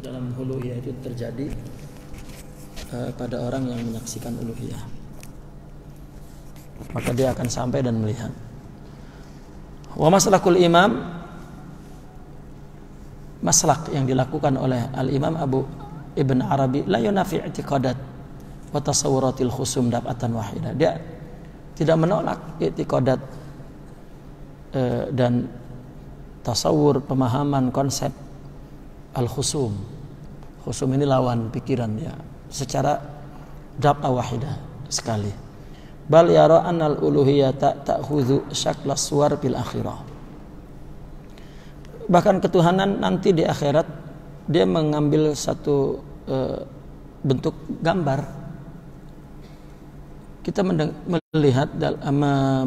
dalam uluhiyah itu terjadi pada orang yang menyaksikan uluhiyah, maka dia akan sampai dan melihat. Wa maslakul imam, maslak yang dilakukan oleh al-Imam Abu Ibn Arabi, la yunafi i'tiqadat wa tasawwuratil khusum daf'atan wahidah. Dia tidak menolak i'tiqadat dan tasawur, pemahaman konsep al-khusum. Khusum ini lawan pikiran dia secara daf'ah wahidah sekali. Bal yara annal uluhiyata ta'khudhu syakla suwar fil akhirah. Bahkan ketuhanan nanti di akhirat dia mengambil satu bentuk gambar. Kita melihat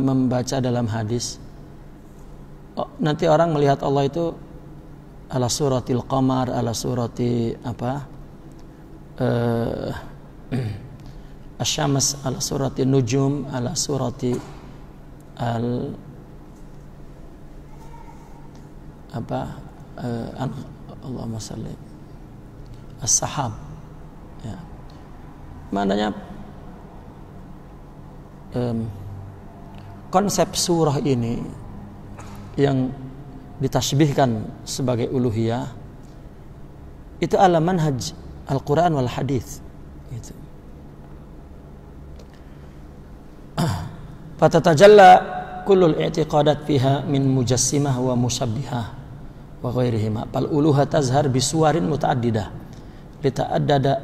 membaca dalam hadis, nanti orang melihat Allah itu ala suratil qamar, ala surati asyams, ala surati nujum, ala surati Allahumma salli as-sahab, ya. Maknanya konsep surah ini yang ditasbihkan sebagai uluhiyah itu ala manhaj Al-Quran wal hadis gitu. Fatatajalla kullul i'tiqadat fiha min mujassimah wa musyabbihah wa ghairihima. Fal uluha tazhar bisuwarin muta'addidah lita'addada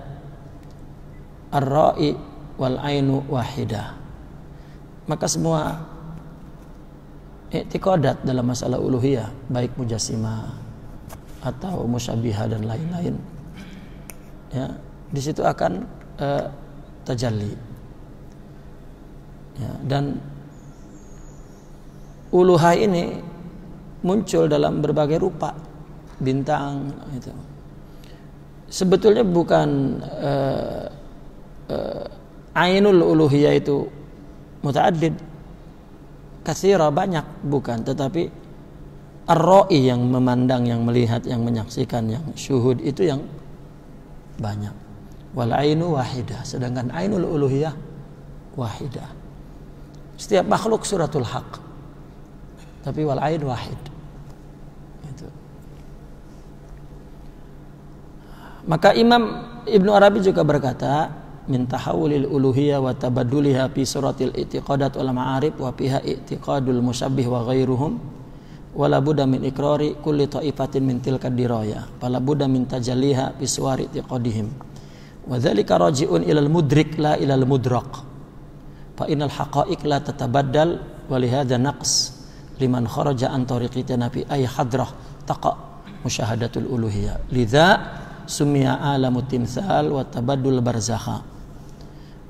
ar-ra'i wal ainu wahidah. Maka semua i'tiqadat dalam masalah uluhiyah, baik mujassimah atau musyabbihah dan lain-lain, ya, di situ akan tajalli, ya. Dan uluhah ini muncul dalam berbagai rupa, bintang itu. Sebetulnya bukan ainul uluhiyah itu muta'addid katsira, banyak, bukan, tetapi ar-ra'i yang memandang, yang melihat, yang menyaksikan, yang syuhud itu yang banyak. Wal ainu wahidah, sedangkan ainul uluhiyah wahidah. Setiap makhluk suratul haq, tapi wal ain wahid. Itu. Maka Imam Ibnu Arabi juga berkata, min tahawulil uluhiyah wa tabadduliha fi suratil i'tiqadat wal ma'arif wa fiha i'tiqadul musyabbih wa ghairuhum wala budda min iqrari kulli ta'ifatin min tilka diraya fala budda min tajalliha fi suwari i'tiqadihim wa dzalika raji'un ilal mudrik la ilal mudrak fa innal haqa'iq la tatabaddal wa li hadza naqs liman kharaja an tariqatina fi ay hadrah taqa musyahadatul uluhiyah lidza summiya alamut timsal wa tabaddul barzakha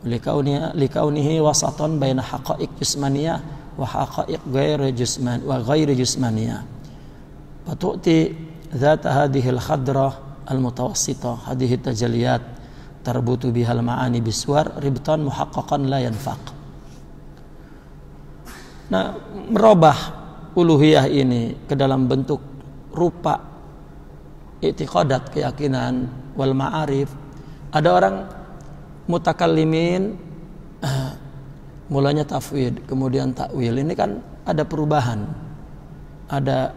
likaunihi wasatan baina haqa'iq jismaniyah wa haqa'iq ghairi jismaniyah wa tu'ti dzat hadhihi al-khadrah al-mutawassitah hadhihi tajaliyat tarbutu bihal ma'ani biswar ribtan muhaqqaqan la yanfaq. Nah, merubah uluhiyah ini ke dalam bentuk rupa i'tiqadat, keyakinan, wal ma'arif. Ada orang mutakallimin mulanya tafwid, kemudian takwil. Ini kan ada perubahan, ada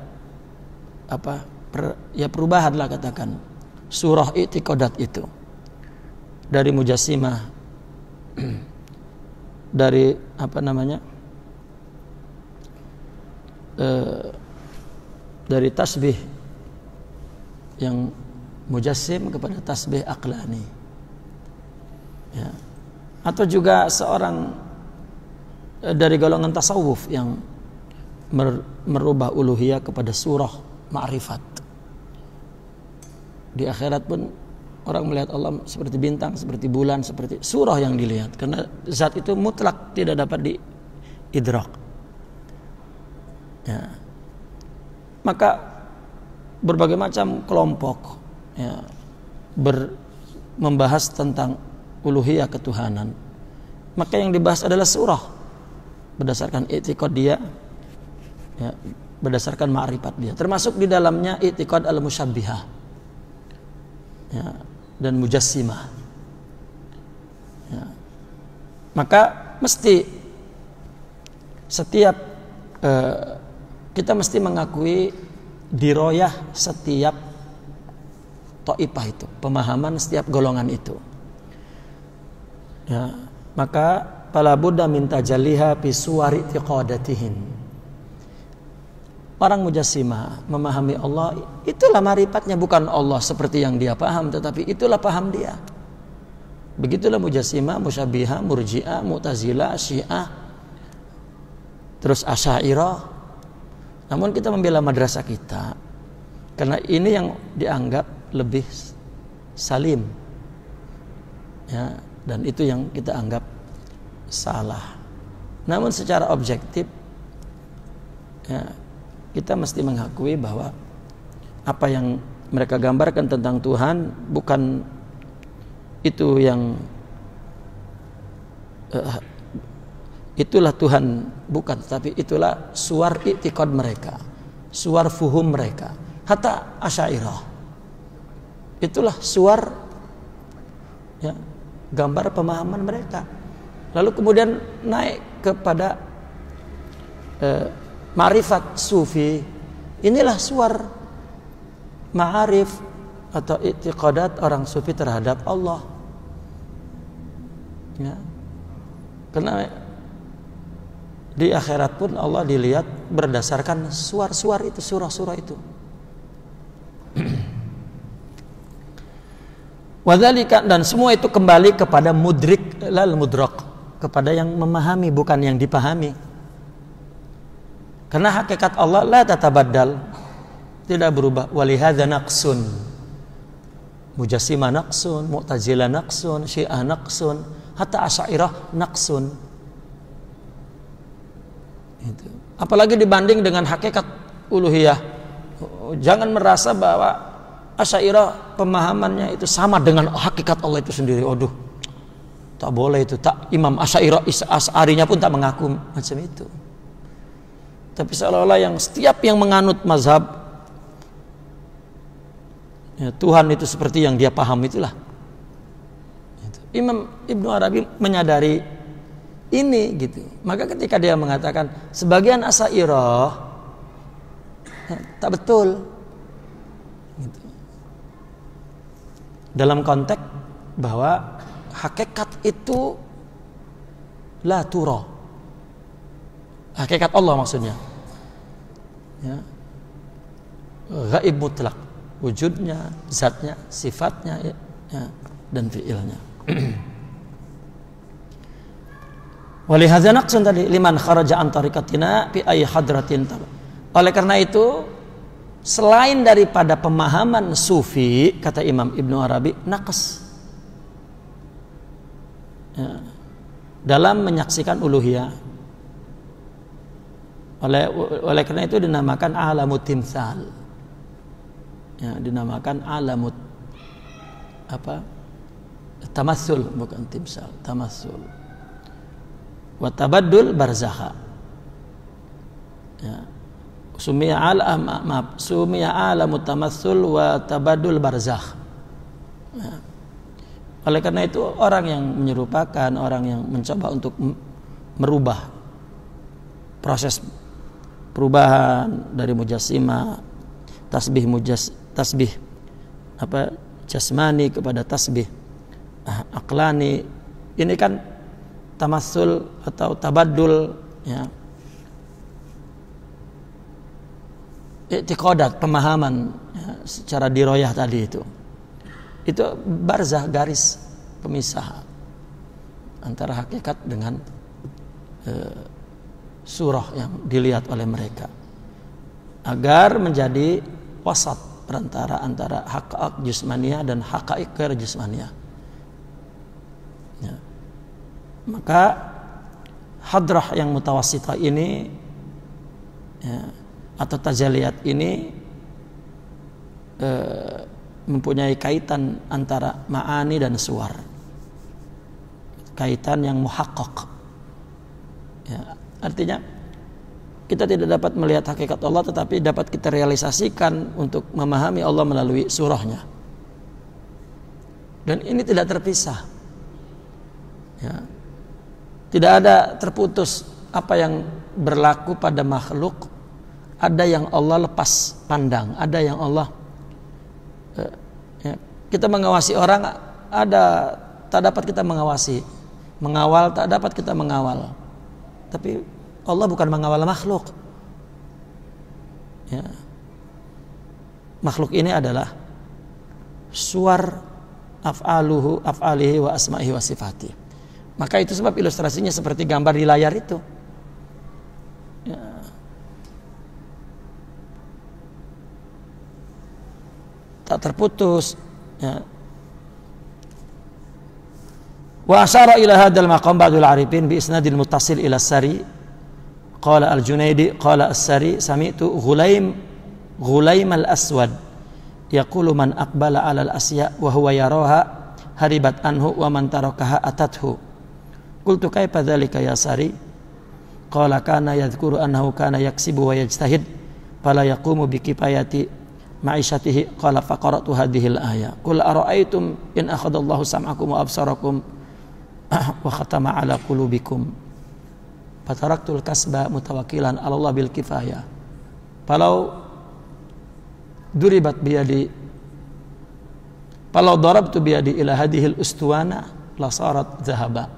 perubahan lah, katakan surah i'tiqadat itu dari mujassimah, dari dari tasbih yang mujassim kepada tasbih aqlani, ya. Atau juga seorang dari golongan tasawuf yang merubah uluhiyah kepada surah ma'rifat. Di akhirat pun orang melihat Allah seperti bintang, seperti bulan, seperti surah yang dilihat, karena zat itu mutlak tidak dapat diidrak, ya. Maka berbagai macam kelompok, ya, membahas tentang uluhiyah ketuhanan. Maka yang dibahas adalah surah berdasarkan i'tiqad dia, ya, berdasarkan ma'rifat dia. Termasuk di dalamnya i'tiqad al-musyabbihah, ya, dan mujassimah. Ya. Maka mesti setiap kita mesti mengakui diroyah setiap taifah itu, pemahaman setiap golongan itu. Ya, maka fala budda min tajalliha fi suwari i'tiqadatihim. Orang mujassimah memahami Allah, itulah marifatnya, bukan Allah seperti yang dia paham, tetapi itulah paham dia. Begitulah mujassimah, musyabbihah, murji'ah, mu'tazilah, syiah, terus asy'ariyah. Namun kita membela madrasah kita karena ini yang dianggap lebih salim, ya, dan itu yang kita anggap salah. Namun secara objektif, ya, kita mesti mengakui bahwa apa yang mereka gambarkan tentang Tuhan bukan itu yang itulah Tuhan, bukan, tapi itulah suar i'tiqad mereka, suar fuhum mereka. Hatta asy'ariyah, itulah suar, ya, gambar pemahaman mereka. Lalu kemudian naik kepada ma'rifat sufi, inilah suar ma'arif atau i'tiqadat orang sufi terhadap Allah, ya. Karena di akhirat pun Allah dilihat berdasarkan suar-suar itu, surah-surah itu. Wadzalika, dan semua itu kembali kepada mudrik lal mudrak, kepada yang memahami bukan yang dipahami. Karena hakikat Allah la tatabaddal, tidak berubah. Walihadza naqsun, mujassimah naqsun, mu'tazilah naqsun, syiah naqsun, hatta asy'ariyah naqsun. Itu. Apalagi dibanding dengan hakikat uluhiyah. Jangan merasa bahwa asy'ariyah pemahamannya itu sama dengan hakikat Allah itu sendiri. Aduh, tak boleh itu. Tak, Imam Asy'arinya pun tak mengaku macam itu. Tapi seolah-olah yang setiap yang menganut mazhab, ya, Tuhan itu seperti yang dia paham itulah. Imam Ibnu Arabi menyadari ini, gitu. Maka ketika dia mengatakan sebagian asy'ariyah, ya, tak betul, gitu. Dalam konteks bahwa hakikat itu la tura, hakikat Allah maksudnya, ya, ghaib mutlak, wujudnya, zatnya, sifatnya, ya, dan fi'ilnya. Walihadza naqsun tadi liman kharaja an tariqatina fi ay hadratin. Oleh karena itu, selain daripada pemahaman sufi, kata Imam Ibnu Arabi, naqs, ya, dalam menyaksikan uluhiyah. Oleh karena itu dinamakan alamut timsal, ya, dinamakan alamut apa, tamassul, bukan timsal, tamassul. Wa tabaddul barzakha, ya, sumiya alamut tamassul wa tabaddul barzakh, ya. Oleh karena itu orang yang menyerupakan, orang yang mencoba untuk merubah proses perubahan dari mujassimah, tasbih apa, jasmani kepada tasbih aqlani, ini kan tamassul atau tabaddul, ya, i'tiqadat, pemahaman, ya, secara diroyah tadi itu barzah, garis pemisah antara hakikat dengan surah yang dilihat oleh mereka, agar menjadi wasat antara haqaiq jismaniyah dan haqaiq ghair jismaniyah, ya. Maka hadrah yang mutawassithah ini, ya, atau tajaliyat ini mempunyai kaitan antara ma'ani dan suwar, kaitan yang muhaqqaq, ya, artinya kita tidak dapat melihat hakikat Allah, tetapi dapat kita realisasikan untuk memahami Allah melalui surahnya. Dan ini tidak terpisah. Ya. Tidak ada terputus apa yang berlaku pada makhluk. Ada yang Allah lepas pandang, ada yang Allah kita mengawasi orang, ada tak dapat kita mengawasi, mengawal tak dapat kita mengawal. Tapi Allah bukan mengawal makhluk. Ya. Makhluk ini adalah suar af'alihi wa asma'ihi wa sifati. Maka itu sebab ilustrasinya seperti gambar di layar itu. Ya. Tak terputus. Ya. Wa asyara ila hadzal maqam ba'dul arifin bi isnadil muttasil ila as-sari qala al-Junaidi qala as-sari sami'tu Ghulaim al-Aswad yaqulu man aqbala 'ala al-asya wa huwa yaraha haribat anhu wa man tarakaha atathu. Qultu kaifa dzalika ya sari? Qala kana yadhkuru annahu kana yaksibu wa yajtahid fala yaqumu bi kifayati ma'isyatihi. Qala faqara'tu hadhil ayah qul ara'aytum in akhadallahu sam'akum wa absarakum wa khatama 'ala qulubikum fataraktul kasba mutawakkilan 'ala Allah bil kifayah falau duribat biyadi falau darabtu biyadi ila hadhil ustuwana la sarat dhahaba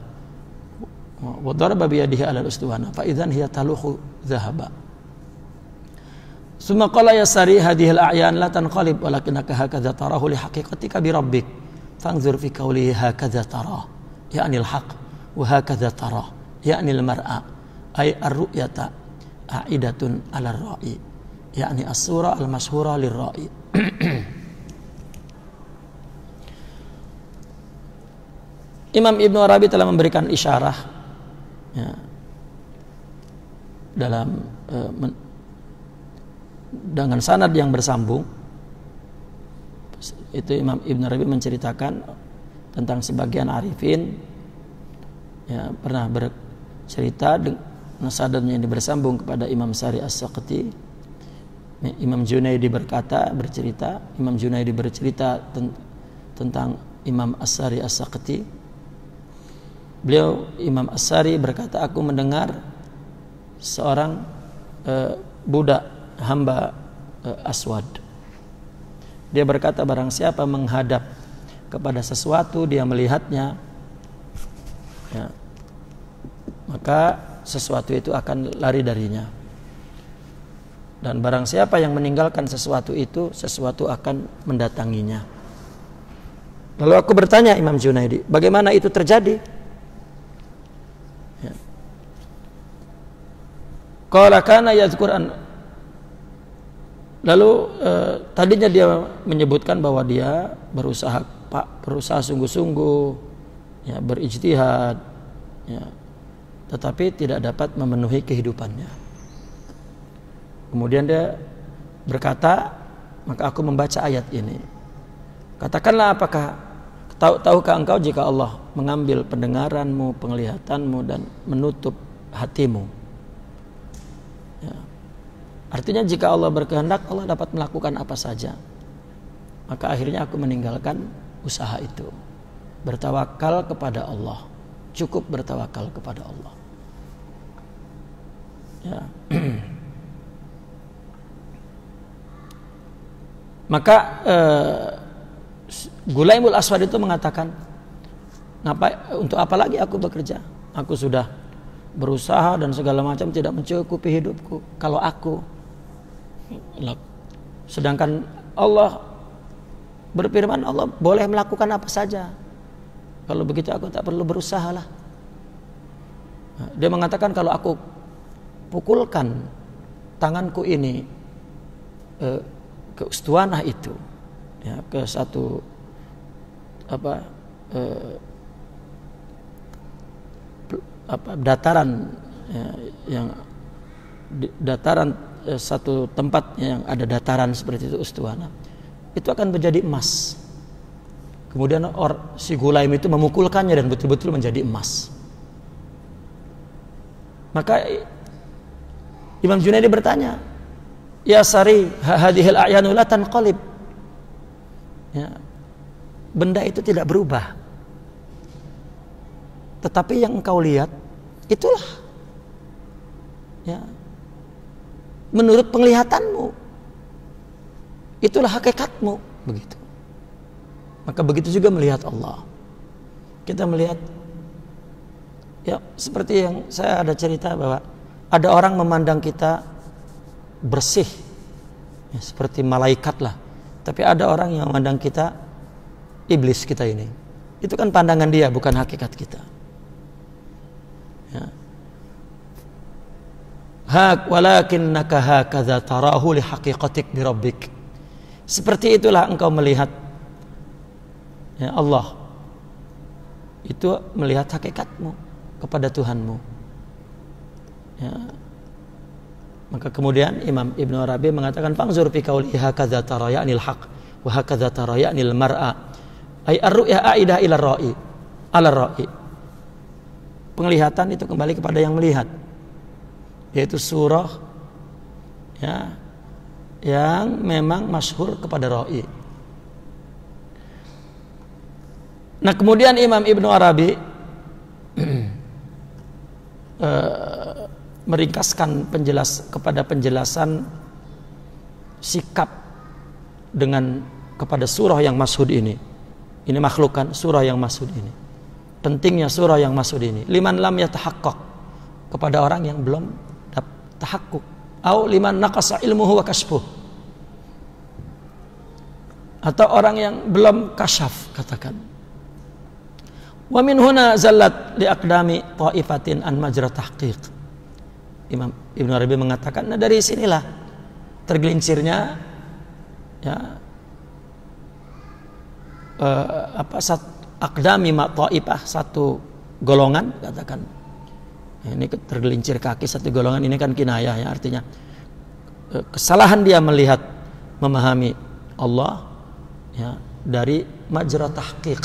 wa daraba biyadihi 'ala al ustuwana fa idzan hiya taluhu dhahaba. Summa qala ya sari hadhil a'yan la tanqalib walakinaka hakadha tarahu li haqiqatika bi rabbik fanzur fi qawlihi hakadha tarah ya'ni al-haq wa hakadha tarah ya'ni al-mar'a ay ar-ru'yata a'idatun 'ala ar-ra'i ya'ni as-sura al-mashhura lir-ra'i. Imam Ibnu Arabi telah memberikan isyarah ya, dalam dengan sanad yang bersambung. Itu Imam Ibn Arabi menceritakan tentang sebagian arifin ya, pernah bercerita dengan sanadnya ini bersambung kepada Imam Sari As-Saqati. Imam Junaidi bercerita tentang Imam As-Sari As-Saqati. Beliau Imam As-Sari berkata, aku mendengar seorang budak hamba Aswad. Dia berkata, barang siapa menghadap kepada sesuatu, dia melihatnya ya, maka sesuatu itu akan lari darinya. Dan barang siapa yang meninggalkan sesuatu itu, sesuatu akan mendatanginya. Lalu aku bertanya Imam Junaidi, bagaimana itu terjadi? Ya. Qala kana yadhkur an. Lalu tadinya dia menyebutkan bahwa dia berusaha sungguh-sungguh, ya, berijtihad, ya, tetapi tidak dapat memenuhi kehidupannya. Kemudian dia berkata, maka aku membaca ayat ini. Katakanlah, apakah tahukah engkau jika Allah mengambil pendengaranmu, penglihatanmu dan menutup hatimu? Ya. Artinya jika Allah berkehendak, Allah dapat melakukan apa saja. Maka akhirnya aku meninggalkan usaha itu. Bertawakal kepada Allah. Cukup bertawakal kepada Allah. Ya. Maka Ghulaimul Aswad itu mengatakan, untuk apa lagi aku bekerja? Aku sudah berusaha dan segala macam tidak mencukupi hidupku. Kalau aku, sedangkan Allah berfirman, Allah boleh melakukan apa saja. Kalau begitu aku tak perlu berusaha lah. Dia mengatakan, kalau aku pukulkan tanganku ini ke ustuanah itu, ya, ke satu dataran, ya, yang dataran satu tempat yang ada dataran seperti itu, ustuanah, itu akan menjadi emas. Kemudian si Ghulaim itu memukulkannya dan betul-betul menjadi emas. Maka Imam Junaidi bertanya, ya Sari, hadhil a'yanu la tanqalib. Ya, benda itu tidak berubah, tetapi yang engkau lihat itulah, ya, menurut penglihatanmu, itulah hakikatmu, begitu. Maka begitu juga melihat Allah. Kita melihat, ya, seperti yang saya ada cerita bahwa ada orang memandang kita bersih, ya, seperti malaikat lah. Tapi ada orang yang memandang kita iblis kita ini. Itu kan pandangan dia, bukan hakikat kita. Ya. Walakinnaka hakadza tarahu li haqiqatik bi rabbik. Seperti itulah engkau melihat, ya, Allah. Itu melihat hakikatmu kepada Tuhanmu. Ya. Maka kemudian Imam Ibnu Arabi mengatakan, fangzur fi qauli hakadza tara ya'nil haq wa hakadza tara ya'nil mar'a ay ar-ru'ya aidah ila ra'i ala ra'i. Penglihatan itu kembali kepada yang melihat, yaitu surah, ya, yang memang masyhur kepada ra'i. Nah, kemudian Imam Ibnu Arabi meringkaskan penjelasan sikap dengan kepada surah yang masyhud ini. Ini makhluk kan, surah yang masyhud ini. Pentingnya surah yang masyhud ini. Liman lam yatahaqqaq, kepada orang yang belum tahakkuk. Au liman naqasa ilmuhu wa kasfuh, atau orang yang belum kasyaf, katakan. Wa min huna zallat li aqdami ta'ifatin an majra tahqiq. Imam Ibnu Arabi mengatakan, nah dari sinilah tergelincirnya, ya, aqdami ta'ifah, satu golongan, katakan. Ini tergelincir kaki satu golongan, ini kan kinayah, ya, artinya kesalahan dia melihat, memahami Allah, ya, dari majra tahqiq,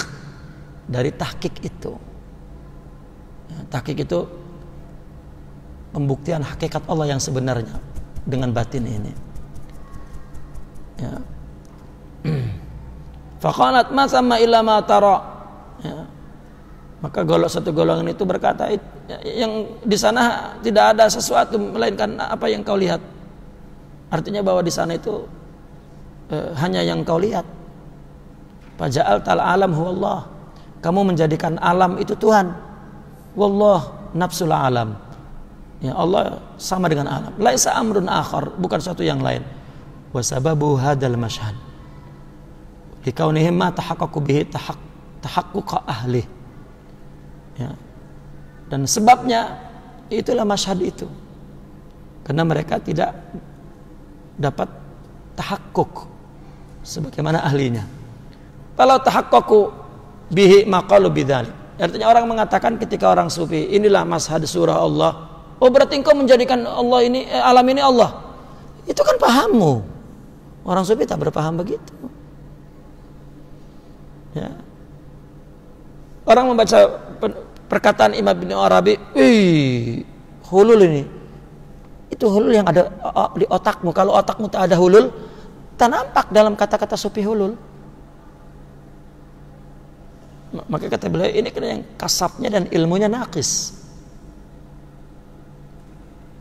dari tahqiq itu. Ya, tahqiq itu pembuktian hakikat Allah yang sebenarnya dengan batin ini. Ya. Faqalat ma sama illa ma tara. Ya. Maka satu golongan itu berkata, yang di sana tidak ada sesuatu melainkan apa yang kau lihat. Artinya bahwa di sana itu hanya yang kau lihat. Faja'al tal alam huwallah. Kamu menjadikan alam itu Tuhan. Wallah nafsul alam. Ya, Allah sama dengan alam. Laisa amrun akhar, bukan satu yang lain. Wa sababu hadzal masyhad likaunihim ma tahaqqaqu bihi tahaqquqa ahli. Ya. Dan sebabnya itulah masyhad itu. Karena mereka tidak dapat tahakkuk sebagaimana ahlinya. Kalau tahaqqaqu bihi maqalu bidzalik. Artinya orang mengatakan ketika orang sufi, inilah masyhad surah Allah. Oh, berarti engkau menjadikan Allah ini, alam ini Allah. Itu kan pahammu. Orang sufi tak berpaham begitu. Ya. Orang membaca perkataan Imam Ibnu Arabi, hulul ini. Itu hulul yang ada di otakmu. Kalau otakmu tak ada hulul, tak nampak dalam kata-kata sufi hulul. Maka kata beliau, ini kan yang kasabnya dan ilmunya naqis.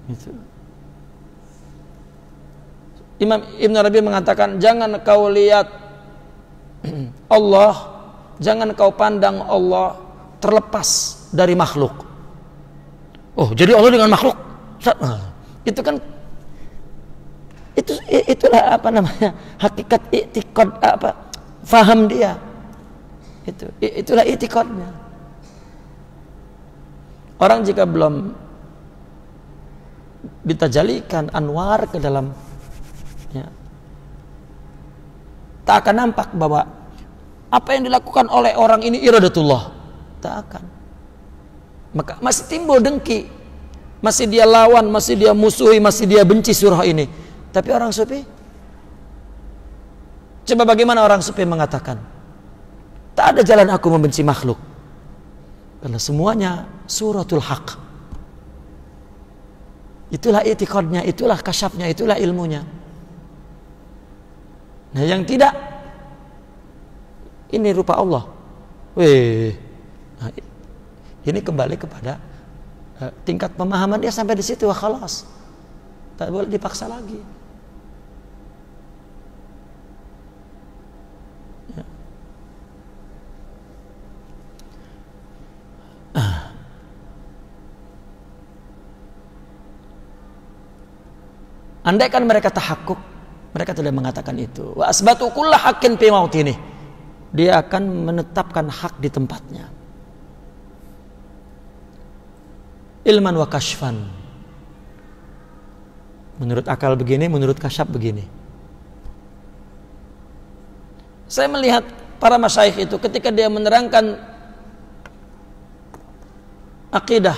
Itu. Imam Ibn Arabi mengatakan, jangan kau lihat Allah, jangan kau pandang Allah terlepas dari makhluk. Oh, jadi Allah dengan makhluk? Itu kan, itulah apa namanya, hakikat i'tiqad, faham dia. Itulah i'tiqadnya. Orang jika belum ditajalikan anwar ke dalam, ya, tak akan nampak bahwa apa yang dilakukan oleh orang ini iradatullah. Tak akan. Maka masih timbul dengki, masih dia lawan, masih dia musuhi, masih dia benci surah ini. Tapi orang sufi, coba bagaimana orang sufi mengatakan, tak ada jalan aku membenci makhluk, karena semuanya suratul haq. Itulah i'tiqadnya, itulah kasyafnya, itulah ilmunya. Nah yang tidak, ini rupa Allah. Nah, ini kembali kepada tingkat pemahaman dia sampai di situ, khalas. Tak boleh dipaksa lagi. Ya. Andaikan mereka tahakkuk, mereka tidak mengatakan itu. Wa asbatu kulla haqqin fi mautini. Dia akan menetapkan hak di tempatnya. Ilman wa kashfan. Menurut akal begini, menurut kasyaf begini. Saya melihat para masyayikh itu ketika dia menerangkan akidah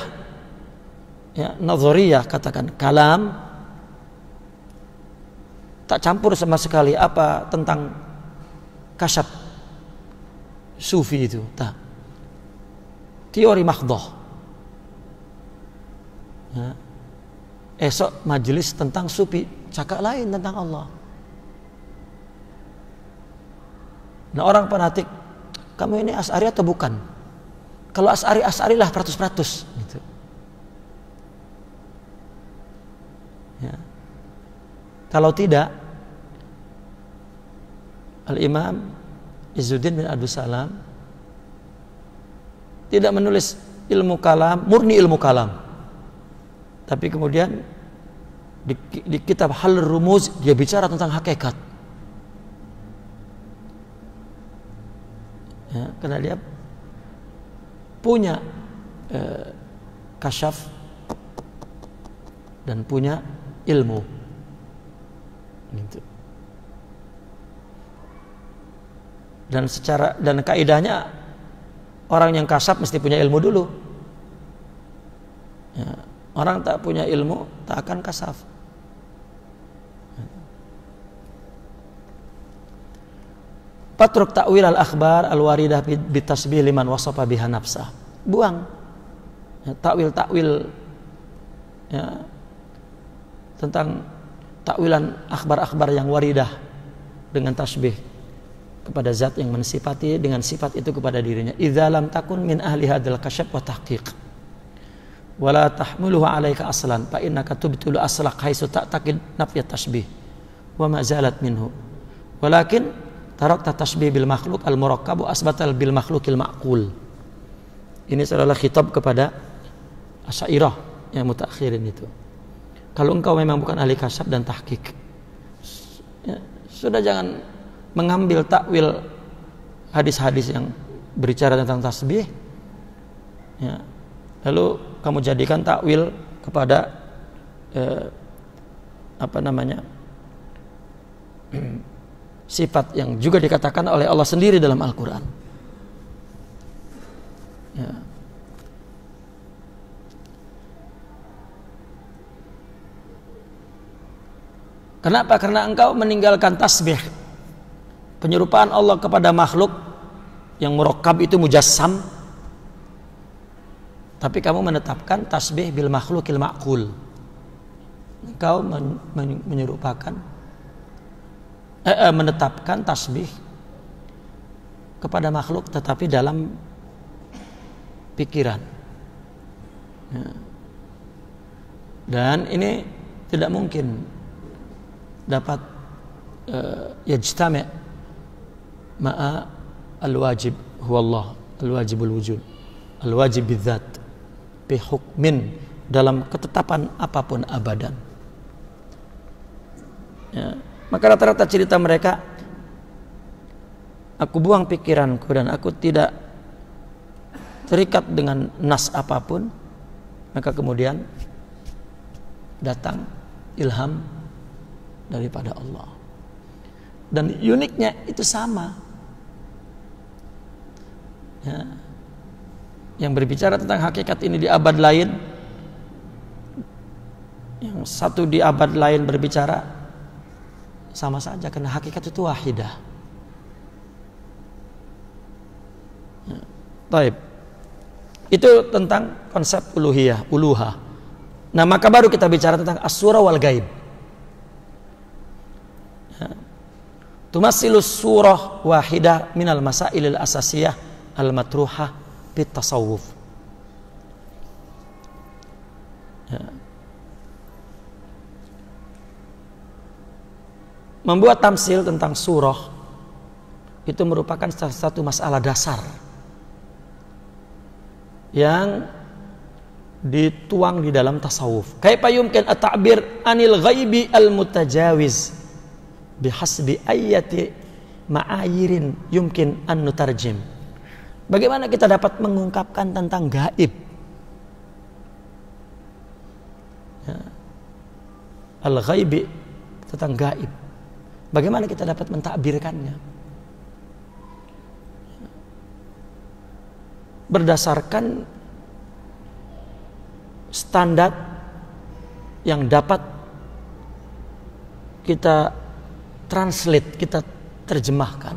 ya, nazariyah, katakan kalam, tak campur sama sekali apa tentang kasyaf sufi itu, tak. Teori mahdhah. Ya. Esok majelis tentang sufi, cakap lain tentang Allah. Nah orang fanatik, kamu ini Asy'ari atau bukan? Kalau Asy'ari lah 100%. Gitu. Ya. Kalau tidak, Al-Imam Izzuddin bin Abdus Salam tidak menulis ilmu kalam, murni ilmu kalam. Tapi kemudian di kitab Hal Rumuz dia bicara tentang hakikat. Ya, karena dia punya kasyaf dan punya ilmu. Gitu. Dan kaidahnya orang yang kasyaf mesti punya ilmu dulu. Ya, orang tak punya ilmu tak akan kasyaf. Patruk ta'wil al-akhbar al-waridah bitasbih liman wasafa biha nafsah. Buang ya, takwil ya, tentang takwilan akhbar-akhbar yang waridah dengan tasbih kepada zat yang mensifati dengan sifat itu kepada dirinya. Idza lam takun min ahli hadzal kasyaf wa tahqiq wala tahmiluhu 'alaika aslan fa innaka tubtilu aslak haitsu ta'taqid nafyat tasbih wa ma zalat minhu. Walakin tarakta tasbih bil makhluk al murakkab asbatal bil makhlukil ma'qul. Ini adalah khitab kepada Asy'ariyah yang mutaakhirin itu. Kalau engkau memang bukan ahli kasyaf dan tahqiq, ya, sudah jangan mengambil takwil hadis-hadis yang berbicara tentang tasbih, ya, lalu kamu jadikan takwil kepada sifat yang juga dikatakan oleh Allah sendiri dalam Al-Quran. Ya. Kenapa? Karena engkau meninggalkan tasbih, penyerupaan Allah kepada makhluk yang murakkab itu mujassam, tapi kamu menetapkan tasbih bil makhlukil ma'qul. Engkau menetapkan tasbih kepada makhluk tetapi dalam pikiran. Ya. Dan ini tidak mungkin dapat yajtami' ma'a al-wajib huwa Allah, al-wajibul wujud, al-wajib bidzat bi hukmin, dalam ketetapan apapun abadan. Ya. Maka rata-rata cerita mereka, aku buang pikiranku dan aku tidak terikat dengan nas apapun, maka kemudian datang ilham daripada Allah. Dan uniknya itu sama. Ya. Yang berbicara tentang hakikat ini di abad lain, yang satu di abad lain berbicara, sama saja karena hakikat itu wahidah. Ya. Baik. Itu tentang konsep uluhiyah, uluha. Nah, maka baru kita bicara tentang as-surah wal gaib. Tumassilu surah wahidah minal masailil asasiyah al-matruhah fit tasawuf. Membuat tamsil tentang surah itu merupakan salah satu masalah dasar yang dituang di dalam tasawuf. Kaifa yumkin at-ta'bir anil ghaibi al-mutajawiz bihasbi ayati ma'ayirin yumkin an nutarjim. Bagaimana kita dapat mengungkapkan tentang gaib? Ya. Al-ghaibi, tentang gaib. Bagaimana kita dapat mentakbirkannya? Berdasarkan standar yang dapat kita translate, kita terjemahkan.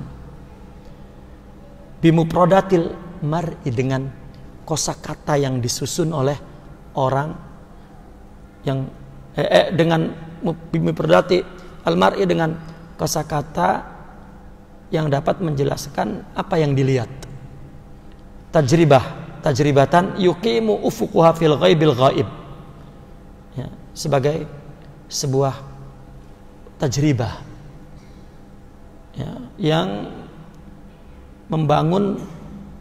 Bimufradatil mar'i, dengan kosakata yang disusun oleh orang yang dengan bimufradati al-mar'i, dengan kosakata yang dapat menjelaskan apa yang dilihat. Tajribatan yuqimu ufuquha fil ghaibil ghaib. Ya, sebagai sebuah tajribah, ya, yang membangun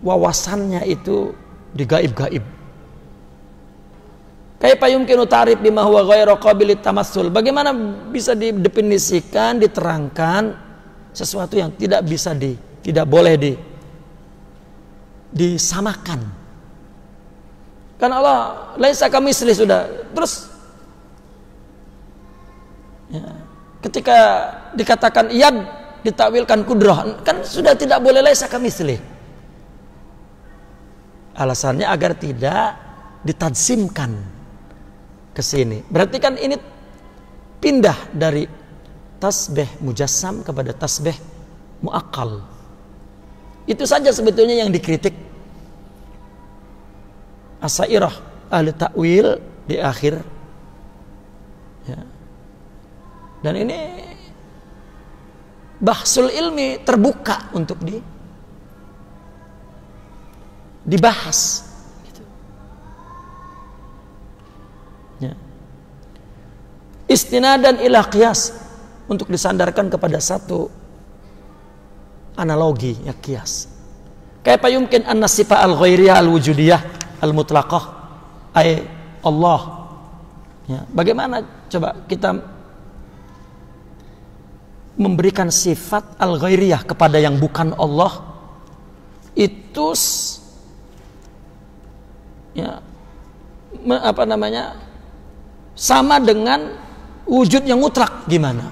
wawasannya itu di gaib-gaib. Kaifa yumkinu ta'rif bima huwa ghairu qabilit tamassul? Bagaimana bisa didefinisikan, diterangkan sesuatu yang tidak bisa tidak boleh disamakan. Karena Allah laisa kamitslihi, sudah. Terus ya, ketika dikatakan iyad, ditakwilkan kudrah, kan sudah tidak boleh laisa kamitslihi. Alasannya agar tidak ditadzimkan ke sini. Berarti kan ini pindah dari tasbih mujassam kepada tasbih muakkal. Itu saja sebetulnya yang dikritik Asy'ariyah, ahli takwil di akhir. Ya. Dan ini bahsul ilmi terbuka untuk dibahas. Gitu. Ya. Istinadan ila qiyas, untuk disandarkan kepada satu analogi, ya, qiyas. Kaifa yumkin an nasifa al-ghairiyah al-wujudiyah al-mutlaqah ay Allah. Ya, bagaimana coba kita memberikan sifat al-ghairiyah kepada yang bukan Allah itu ya sama dengan wujud yang mutlak. Gimana?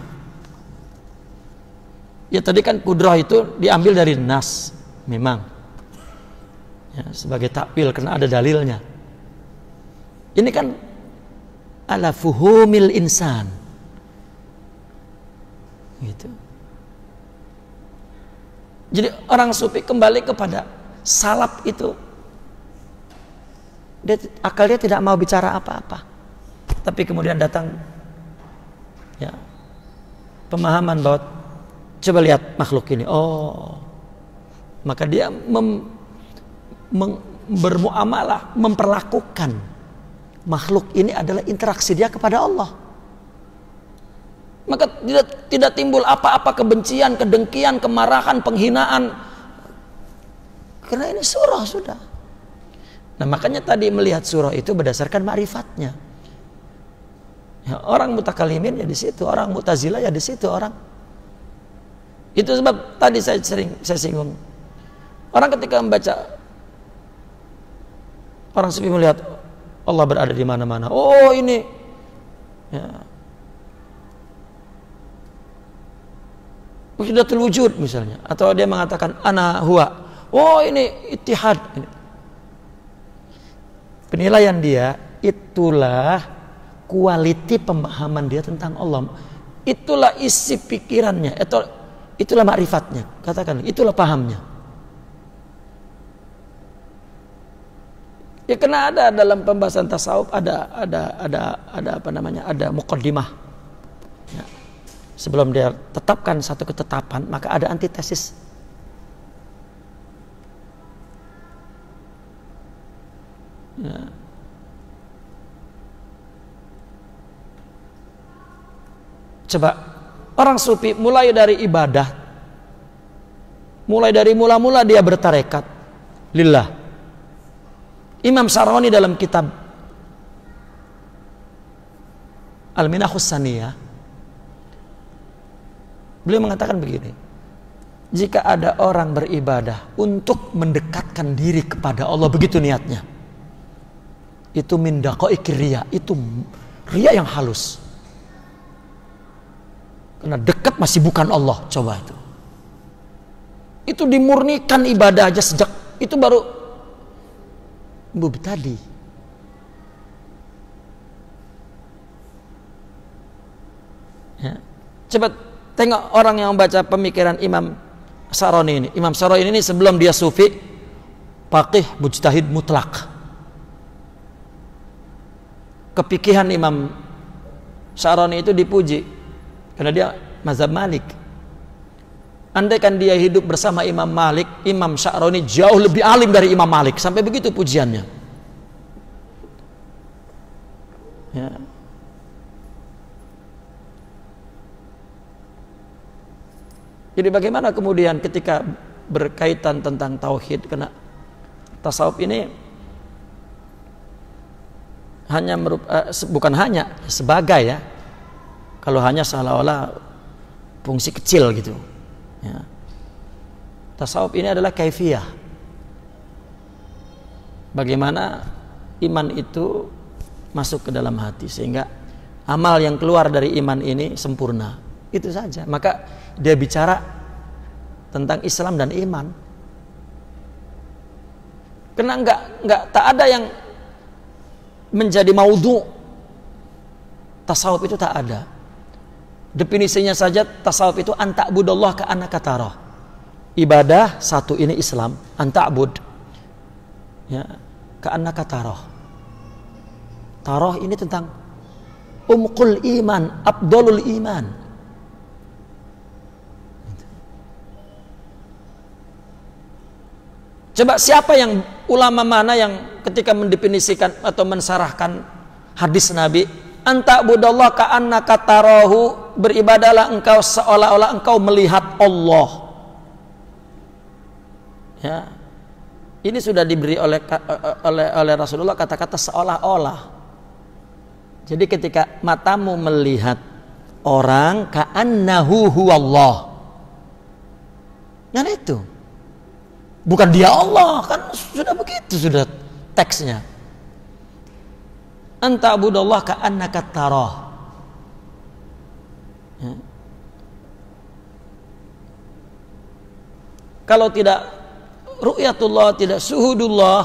Ya, tadi kan kudrah itu diambil dari nas, memang ya, sebagai takwil karena ada dalilnya. Ini kan ala fuhumil insan, gitu. Jadi orang sufi kembali kepada salaf itu, akalnya tidak mau bicara apa-apa, tapi kemudian datang ya pemahaman bahwa coba lihat makhluk ini, oh, maka dia bermuamalah, memperlakukan makhluk ini adalah interaksi dia kepada Allah. Maka tidak timbul apa-apa kebencian, kedengkian, kemarahan, penghinaan, karena ini surah sudah. Nah, makanya tadi melihat surah itu berdasarkan ma'rifatnya. Ya, orang mutakalimin ya di situ, orang mu'tazilah ya di situ, orang. Itu sebab tadi saya singgung. Orang ketika membaca, orang sufi melihat Allah berada di mana-mana. Oh, ini ya, wahdatul wujud misalnya, atau dia mengatakan ana huwa. Oh, ini ittihad. Penilaian dia itulah kualiti pemahaman dia tentang Allah. Itulah isi pikirannya, itulah ma'rifatnya. Katakan, itulah pahamnya. Ya karena ada dalam pembahasan tasawuf ada apa namanya? Ada muqaddimah. Ya. Sebelum dia tetapkan satu ketetapan, maka ada antitesis. Ya. Coba orang sufi mulai dari ibadah, mulai dari mula-mula dia bertarekat lillah. Imam Syaroni dalam kitab Al-Minahus Saniyah, beliau mengatakan begini: jika ada orang beribadah untuk mendekatkan diri kepada Allah, begitu niatnya, itu min daqaiqir riya, itu riya yang halus. Karena dekat masih bukan Allah, coba itu. Itu dimurnikan ibadah aja sejak itu baru mubtadi. Ya. Coba tengok orang yang membaca pemikiran Imam Syaroni ini. Imam Syaroni ini sebelum dia sufi, faqih mujtahid mutlak. Kepikihan Imam Syaroni itu dipuji karena dia mazhab Malik. Andaikan dia hidup bersama Imam Malik, Imam Syaroni jauh lebih alim dari Imam Malik, sampai begitu pujiannya. Ya. Jadi bagaimana kemudian ketika berkaitan tentang tauhid, karena tasawuf ini hanya bukan hanya sebagai, ya, kalau hanya seolah-olah fungsi kecil gitu. Ya. Tasawuf ini adalah kaifiyah. Bagaimana iman itu masuk ke dalam hati sehingga amal yang keluar dari iman ini sempurna. Itu saja. Maka dia bicara tentang Islam dan iman. Karena enggak tak ada yang menjadi maudhu. Tasawuf itu tak ada. Definisinya saja tasawuf itu anta'budallah ka'annaka tarah. Ibadah satu ini Islam, anta'bud, ya, ka'annaka tarah. Tarah ini tentang umqul iman, afdalul iman. Coba siapa yang ulama mana yang ketika mendefinisikan atau mensarahkan hadis Nabi, anta'budallah ka'annaka tarahu, beribadahlah engkau seolah-olah engkau melihat Allah. Ya. Ini sudah diberi oleh Rasulullah kata-kata seolah-olah. Jadi ketika matamu melihat orang ka'annahu huwallah. Yang itu. Bukan dia Allah, kan sudah begitu sudah teksnya. Anta'budallah ka'annaka tarah. Ya. Kalau tidak ru'yatullah, tidak suhudullah,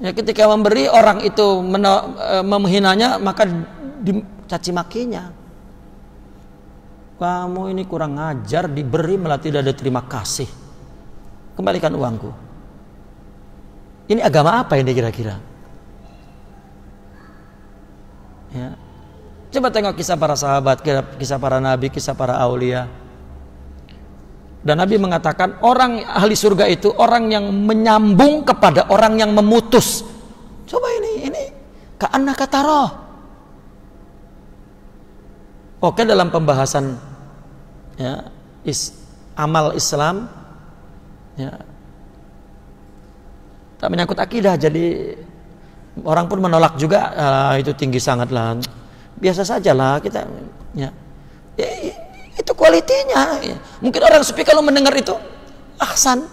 ya, ketika memberi orang itu menghinanya, maka dicaci makinya. Kamu ini kurang ajar, diberi malah tidak ada terima kasih. Kembalikan uangku. Ini agama apa ini kira-kira? Ya. Coba tengok kisah para sahabat, kisah para nabi, kisah para aulia. Dan Nabi mengatakan orang ahli surga itu orang yang menyambung kepada orang yang memutus. Coba ini ka'annaka tarah. Oke, dalam pembahasan, ya, amal Islam, ya, tak menyangkut akidah, jadi orang pun menolak juga, itu tinggi sangat lah, biasa saja lah kita, ya. Itu kualitinya. Ya. Mungkin orang sufi kalau mendengar itu, ahsan,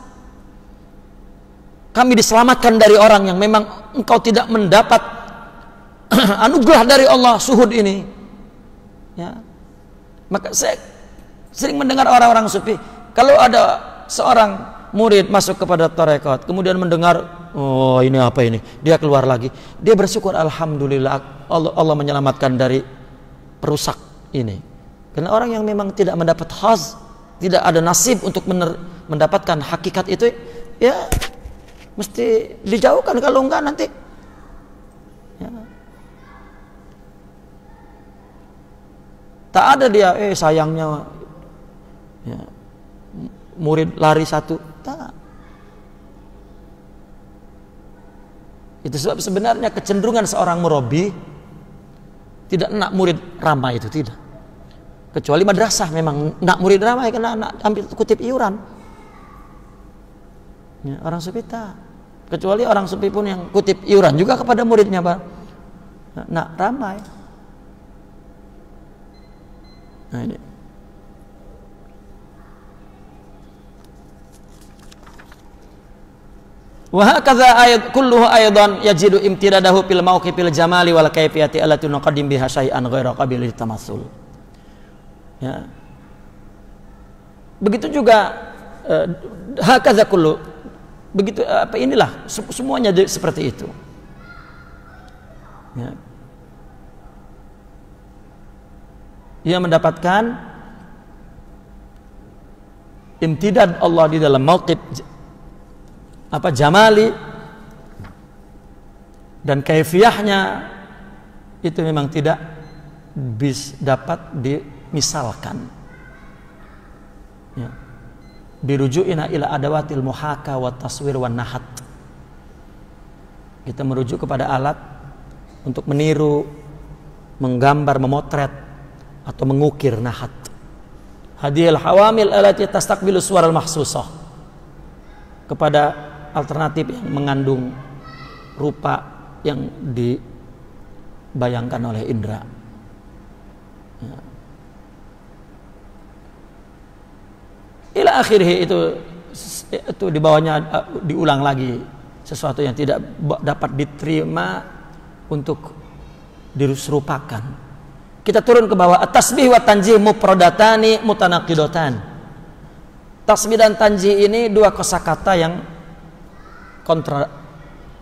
kami diselamatkan dari orang yang memang engkau tidak mendapat anugerah dari Allah, suhud ini. Ya. Maka saya sering mendengar orang-orang sufi, kalau ada seorang murid masuk kepada tarekat, kemudian mendengar, oh ini apa ini, dia keluar lagi, dia bersyukur, alhamdulillah Allah menyelamatkan dari perusak ini. Karena orang yang memang tidak mendapat haz, tidak ada nasib untuk mendapatkan hakikat itu, ya Mesti dijauhkan, kalau enggak nanti ya. Tak ada dia sayangnya ya, murid lari satu, tak. Itu sebab sebenarnya kecenderungan seorang murabi tidak nak murid ramai, itu tidak. Kecuali madrasah memang nak murid ramai, karena nak ambil kutip iuran ya, orang sufi tak. Kecuali orang sufi pun yang kutip iuran juga kepada muridnya, Pak, nak ramai. Nah ini. Wa hakadha ayat kulluhu aidan yajidu imtidadahu fil mauqifil jamali wal kayfiyati allati nuqaddim biha syai'an ghaira qabil litamashul. Ya. Begitu juga hakadha kullu, begitu inilah semuanya seperti itu. Ya. Ia mendapatkan imtidad Allah di dalam mauqif jamali, dan kaifiyahnya itu memang tidak dapat dimisalkan ya. Biruju'ina ila adawatil muhaka wa taswir wa nahat. Kita merujuk kepada alat untuk meniru, menggambar, memotret atau mengukir, nahat. Hadiyal hawamil allati tastaqbilu suwaral mahsusah, kepada alternatif yang mengandung rupa yang dibayangkan oleh indera. Ya. Ila akhirih, itu di bawahnya diulang lagi sesuatu yang tidak dapat diterima untuk diserupakan. Kita turun ke bawah. At-tasbih wa tanjih mufradatani mutanaqidotan. Tasbih dan tanjih ini dua kosakata yang kontra.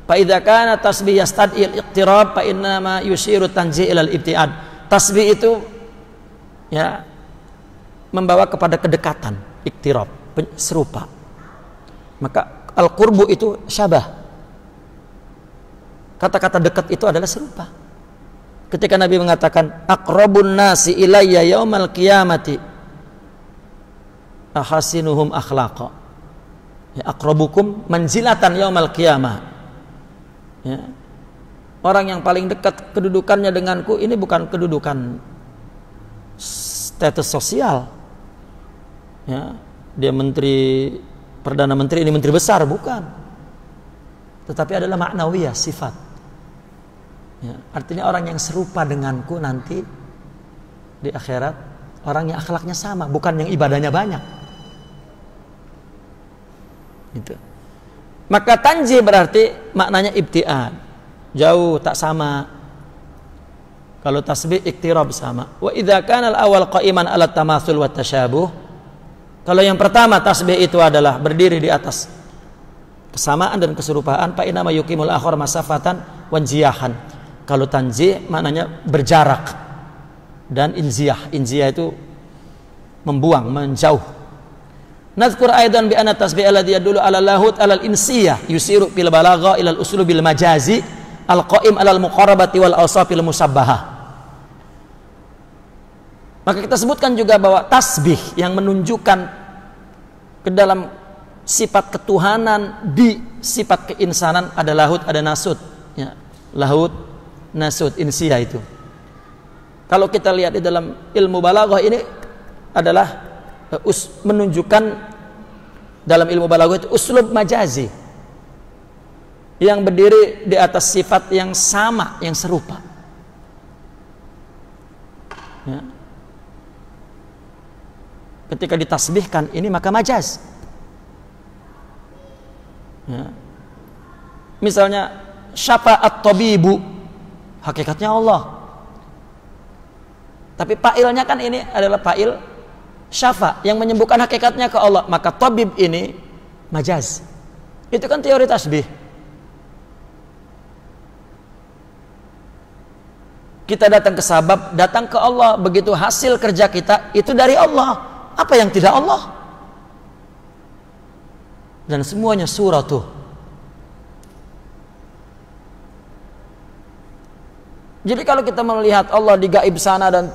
Fa idza kana tasbih yastad'i al-iqtirab fa inna ma yushiru tanjih ila al-ibtiad. Tasbih itu ya membawa kepada kedekatan, iktirab, serupa. Maka al-qurbu itu syabah. Kata-kata dekat itu adalah serupa. Ketika Nabi mengatakan aqrabun nasi ilayya yaumal qiyamati ahasinuhum akhlaqa, ya, aqrabukum manzilatan yaumal qiyamah, ya. Orang yang paling dekat kedudukannya denganku ini bukan kedudukan status sosial, ya, dia menteri, perdana menteri, ini menteri besar, bukan, tetapi adalah maknawiyah, sifat, ya. Artinya orang yang serupa denganku nanti di akhirat, orang yang akhlaknya sama, bukan yang ibadahnya banyak. Gitu. Maka tanjih berarti maknanya ibtiad, jauh, tak sama. Kalau tasbih iktirab sama. Wa idza kana al-awwal qa'iman ala tamatsul wa tasyabuh. Kalau yang pertama tasbih itu adalah berdiri di atas kesamaan dan keserupaan, fa inna ma yuqimul akhar masafatan wa inziyahan. Kalau tanjih maknanya berjarak dan inziyah. Inziyah itu membuang, menjauh. Nazkur aidan bi anna tasbih alladhi yadullu ala lahut ala al-insiyah yusiru bil balagha ila al-uslubil majazi al-qa'im ala al-muqarabati wal awsafil musabbahah. Maka kita sebutkan juga bahwa tasbih yang menunjukkan ke dalam sifat ketuhanan di sifat keinsanan ada lahut, ada nasut, ya. Lahut, nasut, insiyah itu. Kalau kita lihat di dalam ilmu balaghah ini adalah menunjukkan dalam ilmu balaghah itu uslub majazi yang berdiri di atas sifat yang sama, yang serupa, ya. Ketika ditasbihkan ini maka majaz, ya. Misalnya syafa'at tabibu, hakikatnya Allah, tapi fa'ilnya kan ini adalah fa'il syafa yang menyembuhkan hakikatnya ke Allah, maka tabib ini majaz. Itu kan teori tasbih. Kita datang ke sabab, datang ke Allah, begitu hasil kerja kita itu dari Allah. Apa yang tidak Allah? Dan semuanya suratuh, Jadi kalau kita melihat Allah di gaib sana dan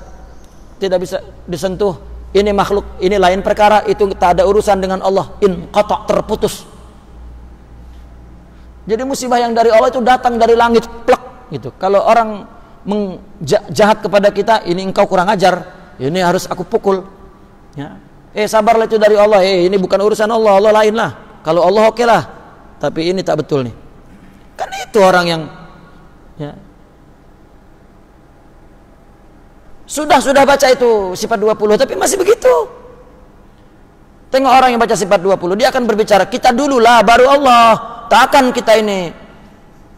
tidak bisa disentuh, ini makhluk, ini lain perkara, itu tak ada urusan dengan Allah, inqata', terputus. Jadi musibah yang dari Allah itu datang dari langit, plek gitu. Kalau orang jahat kepada kita, ini engkau kurang ajar, ini harus aku pukul. Ya. Sabarlah, itu dari Allah. Ini bukan urusan Allah, Allah lain lah. Kalau Allah oke lah, tapi ini tak betul nih. Kan itu orang yang ya, sudah baca itu sifat 20 tapi masih begitu. Tengok orang yang baca sifat 20, dia akan berbicara kita dulu lah baru Allah. Tak akan kita ini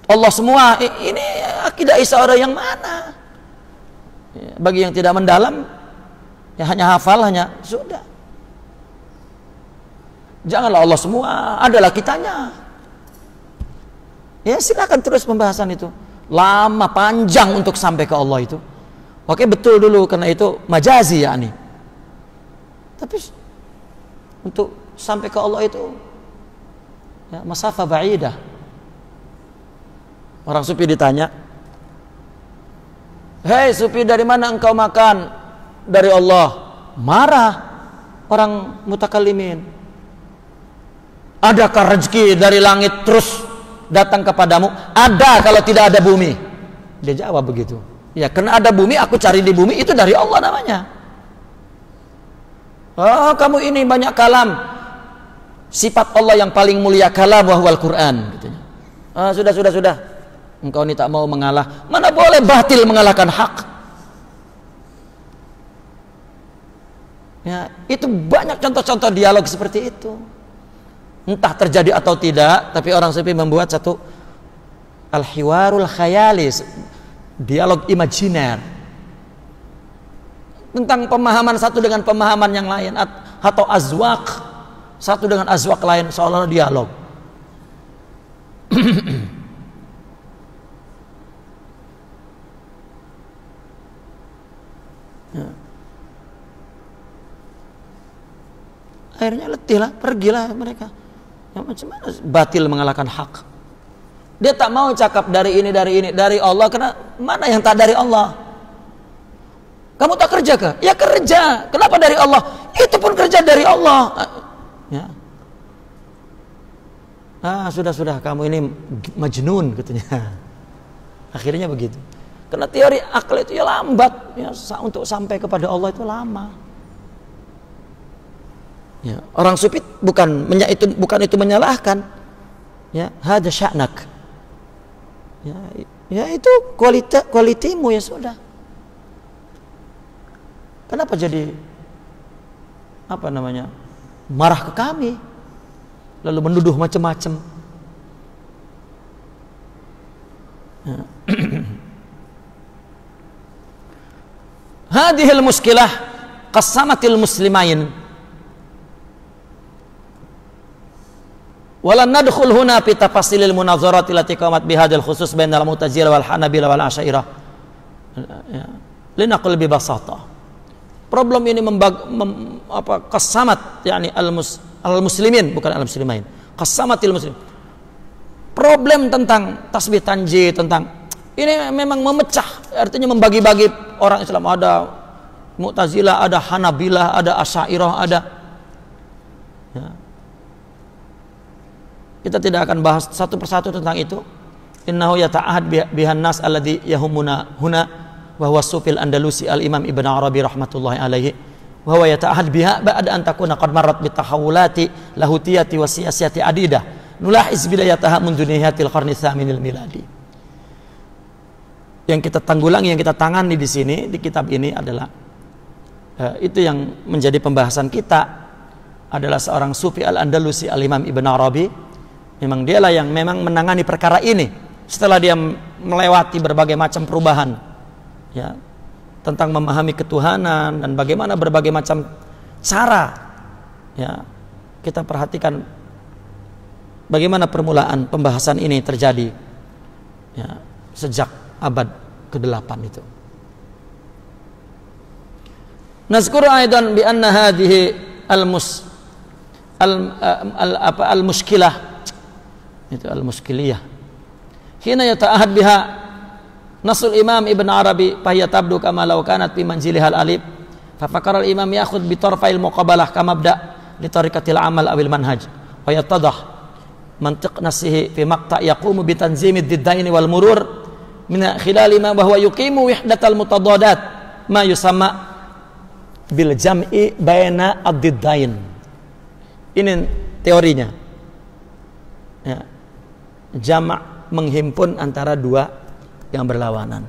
Allah semua. Ini akidah Isa orang yang mana? Ya, bagi yang tidak mendalam, ya hanya hafal, hanya sudah. Janganlah Allah semua, adalah kitanya. Ya silakan terus pembahasan itu. Lama panjang untuk sampai ke Allah itu. Oke, betul dulu karena itu majazi ya nih. Tapi untuk sampai ke Allah itu ya, masafah ba'idah. Orang sufi ditanya, hei sufi, dari mana engkau makan? Dari Allah. Marah orang mutakallimin. Adakah rezeki dari langit terus datang kepadamu? Ada kalau tidak ada bumi. Dia jawab begitu. Ya karena ada bumi, aku cari di bumi, itu dari Allah namanya. Oh, kamu ini banyak kalam. Sifat Allah yang paling mulia kalam wahwal Quran katanya. Sudah. Engkau ini tak mau mengalah. Mana boleh batil mengalahkan hak. Ya, itu banyak contoh-contoh dialog seperti itu. Entah terjadi atau tidak, tapi orang sufi membuat satu al-hiwarul khayalis, dialog imajiner tentang pemahaman satu dengan pemahaman yang lain, atau azwaq satu dengan azwaq lain, seolah-olah dialog. Ya. Akhirnya letih lah, pergilah mereka. Ya, macam mana batil mengalahkan hak? Dia tak mau cakap dari ini, dari Allah. Karena mana yang tak dari Allah? Kamu tak kerja kah? Ya kerja. Kenapa dari Allah? Itu pun kerja dari Allah. Ya. Sudah, kamu ini majnun katanya. Akhirnya begitu. Karena teori akal itu ya lambat. Ya, untuk sampai kepada Allah itu lama. Ya, orang sufi bukan itu menyalahkan. Ya, hada sya'nak. Ya itu kualitimu, ya sudah. Kenapa jadi marah ke kami, lalu menuduh macam-macam? Ya. Hadhil muskilah qasamatil muslimain. Walan nadkhul huna fi tafasilil munazarat allati qamat bihadzal khusus bainal mu'tazilah wal hanabilah wal asy'ariyah. Linaqul bi basata. Problem ini qasamat, yakni al-muslimin, bukan al-muslimain. Qasamatil muslim. Problem tentang tasbih tanjih, tentang ini memang memecah, artinya membagi-bagi orang Islam. Ada Mu'tazilah, ada Hanabilah, ada Asy'ariyah, ada. Ya. Kita tidak akan bahas satu persatu tentang itu. Innahu yata'ahad bihan nas alladhi yahumuna huna wa huwa sufil andalusi al-imam Ibn Arabi rahmatullahi alaihi wa huwa yata'ahad biha ba'da an takuna qad marrat bi tahawulati lahutiyati wa siyasati adidah nulahiz bidayataha mundu nihatil qarni tsaminil miladi. Yang kita tanggulangi, yang kita tangani di sini di kitab ini adalah itu yang menjadi pembahasan kita adalah seorang sufi al-Andalusi al-Imam Ibn Arabi. Memang dialah yang memang menangani perkara ini setelah dia melewati berbagai macam perubahan, ya, tentang memahami ketuhanan dan bagaimana berbagai macam cara, ya, kita perhatikan bagaimana permulaan pembahasan ini terjadi, ya, sejak abad ke-8 itu. Nazkuru aidan bi anna hadhihi al-mushkilah itu al-muskiliyah hina yata'ahad biha Nasul Imam Ibn Arabi fahiya tabdu kama law kanat fi manzilihal alif. Fa fakara al-imam ya'khudh bi tarfa'il muqabalah kama bda li tariqatil amal awil manhaj. Wa yattadah mantiq nasihi fi maqta' yaqumu bi tanzimid diddain wal murur min khilal ma huwa yuqimu wahdatal mutadadat ma yusamma bil jam'i baina ad-diddain. Ini teorinya. Ya. Jama' menghimpun antara dua yang berlawanan.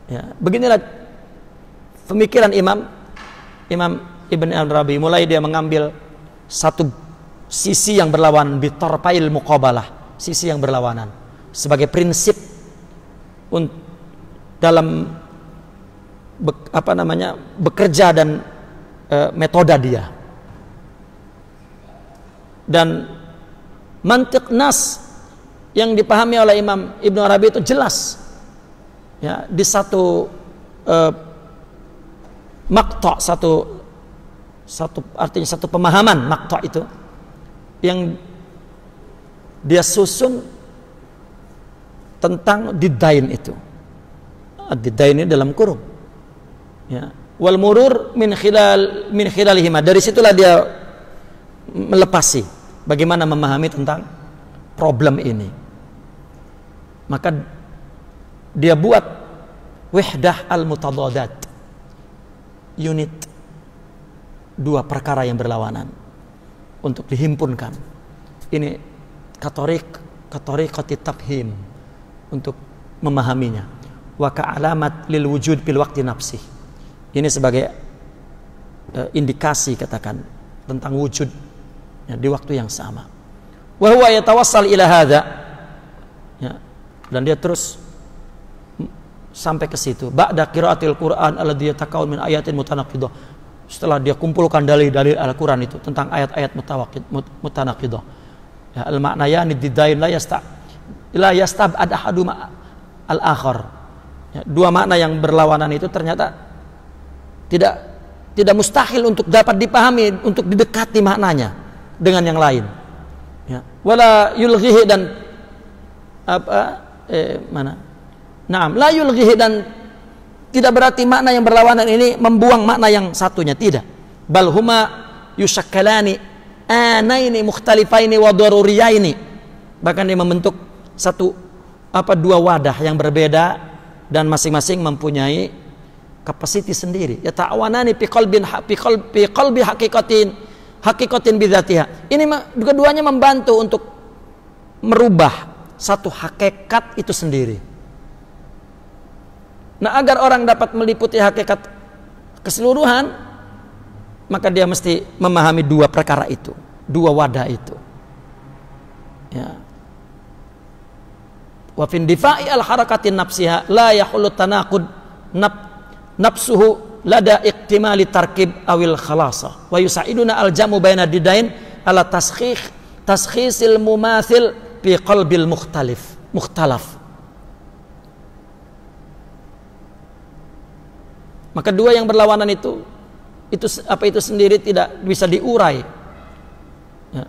Ya, beginilah pemikiran Imam Ibn Arabi. Mulai dia mengambil satu sisi yang berlawanan, bitarfail muqabalah, sisi yang berlawanan, sebagai prinsip dalam bekerja dan metode dia. Dan mantiq nas yang dipahami oleh Imam Ibn Arabi itu jelas, ya, di satu maqta', artinya satu pemahaman maqta' itu yang dia susun tentang diddain itu. Diddain ini dalam kurung, ya. Wal murur min khilalihima, dari situlah dia melepasi bagaimana memahami tentang problem ini. Maka dia buat wahdah al-mutadadat, unit dua perkara yang berlawanan untuk dihimpunkan. Ini katoriqati tafhim, untuk memahaminya. Wa ka'alamat lil wujud fil waqti nafsih. Ini sebagai indikasi, katakan, tentang wujud, ya, di waktu yang sama. Wa huwa yatawassal ila hadza, ya, dan dia terus sampai ke situ. Ba'da qiraatil Qur'an alladhi yatakawwan min ayatin mutanaqidah. Setelah dia kumpulkan dalil-dalil Al-Qur'an itu tentang ayat-ayat mutanaqidah. Ya, al-ma'nayani diddain la yastab'ad ahaduma al-akhar. Ya, dua makna yang berlawanan itu ternyata tidak mustahil untuk dapat dipahami, untuk didekati maknanya dengan yang lain. Ya, wala yulghihi, dan la yulghihi, dan tidak berarti makna yang berlawanan ini membuang makna yang satunya, tidak. Bal huma yushakkalani anaini mukhtalifaini wa daruriyaini. Bahkan dia membentuk dua wadah yang berbeda dan masing-masing mempunyai kapasiti sendiri. Ya ta'awanani fi qalbi haqiqatin bidzatiha. Ini keduanya membantu untuk merubah satu hakikat itu sendiri. Nah, agar orang dapat meliputi hakikat keseluruhan, maka dia mesti memahami dua perkara itu, dua wadah itu. Ya. Wa fin difa'i al harakatin nafsiha la yahullu tanaqud nafsuhu lada iktimali tarkib awil khalasa wa yusaiduna al jamu baina didain ala taskhisil mumathil fi qalbil mukhtalaf. Maka dua yang berlawanan itu sendiri tidak bisa diurai, ya,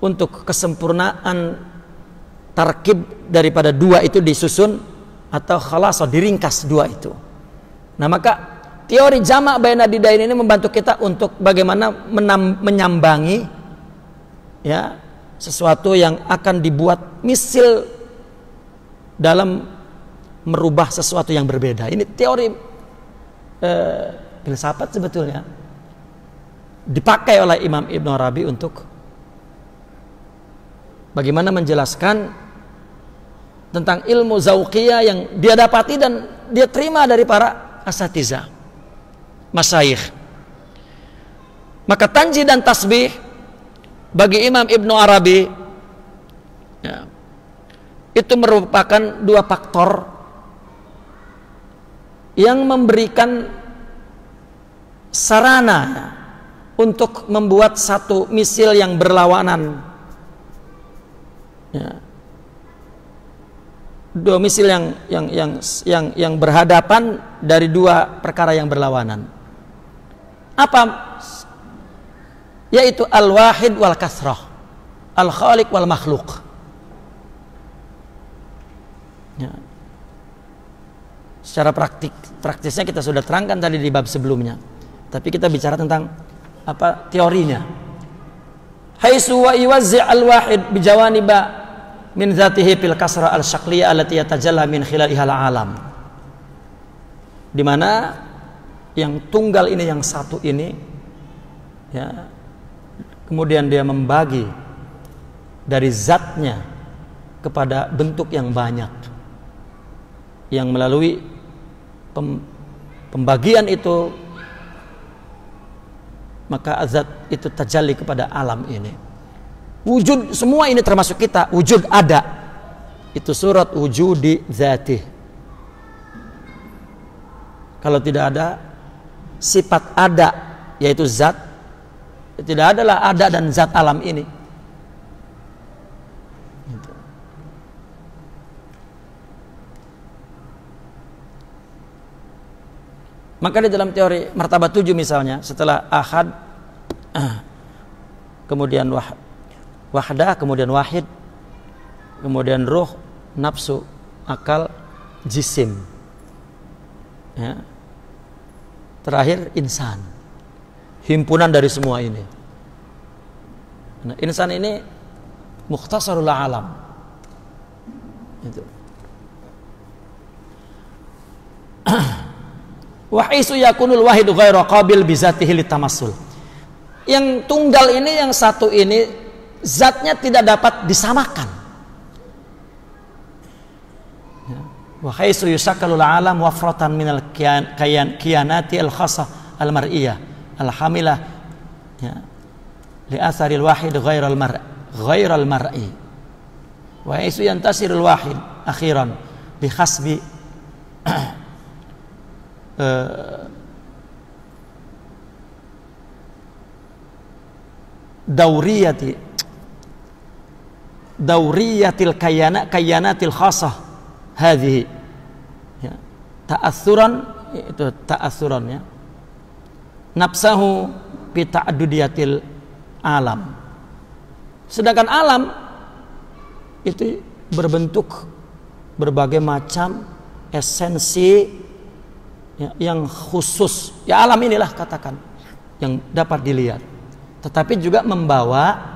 untuk kesempurnaan tarkib daripada dua itu disusun atau khalasa, diringkas dua itu. Nah, maka teori jama' baina didain ini membantu kita untuk bagaimana menyambangi, ya, sesuatu yang akan dibuat misil dalam merubah sesuatu yang berbeda. Ini teori filsafat sebetulnya dipakai oleh Imam Ibn Arabi untuk bagaimana menjelaskan tentang ilmu zauqiyah yang dia dapati dan dia terima dari para asatiza, masyayikh. Maka tanji dan tasbih bagi Imam Ibn Arabi, ya, itu merupakan dua faktor yang memberikan sarana untuk membuat satu misil yang berlawanan, ya. Dua misil yang berhadapan dari dua perkara yang berlawanan. Apa? Yaitu al-wahid wal kasrah, al-khaliq wal makhluk. Ya. Secara praktisnya kita sudah terangkan tadi di bab sebelumnya. Tapi kita bicara tentang apa teorinya. Haitsu wa yuwazzi' al-wahid bi jawaniba min dzatihi fil kasra al-syakliyah allati yatajalla min khilaliha al-alam. Di mana yang tunggal ini, yang satu ini, ya, kemudian dia membagi dari zatnya kepada bentuk yang banyak, yang melalui pembagian itu maka zat itu tajalli kepada alam ini. Wujud semua ini termasuk kita, wujud ada, itu surat wujudi dzatih. Kalau tidak ada sifat ada, yaitu zat, tidak adalah ada dan zat alam ini. Maka di dalam teori martabat 7 misalnya, setelah ahad, kemudian wahdah, kemudian wahid, kemudian ruh, nafsu, akal, jisim, ya. Terakhir insan, himpunan dari semua ini. Nah, insan ini mukhtasarul alam. Itu. Wa isu yakunul wahid ghairu qabil bi zatihi litamassul. Yang tunggal ini, yang satu ini, zatnya tidak dapat disamakan. Wa haisu yusakkalul alam wafratan minal kiyanati al-khassah al-mar'iyah al-hamilah, ya, li atharil wahid ghairal mar'i. Wa haisu yantasirul wahid akhiran bi hasbi dauriyatil kayanatil khassah hadhihi, ya, ta'assuran, itu ta'assuran, ya, nafsahu bi ta'addudiyatil alam. Sedangkan alam itu berbentuk berbagai macam esensi, ya, yang khusus, ya, alam inilah katakan yang dapat dilihat, tetapi juga membawa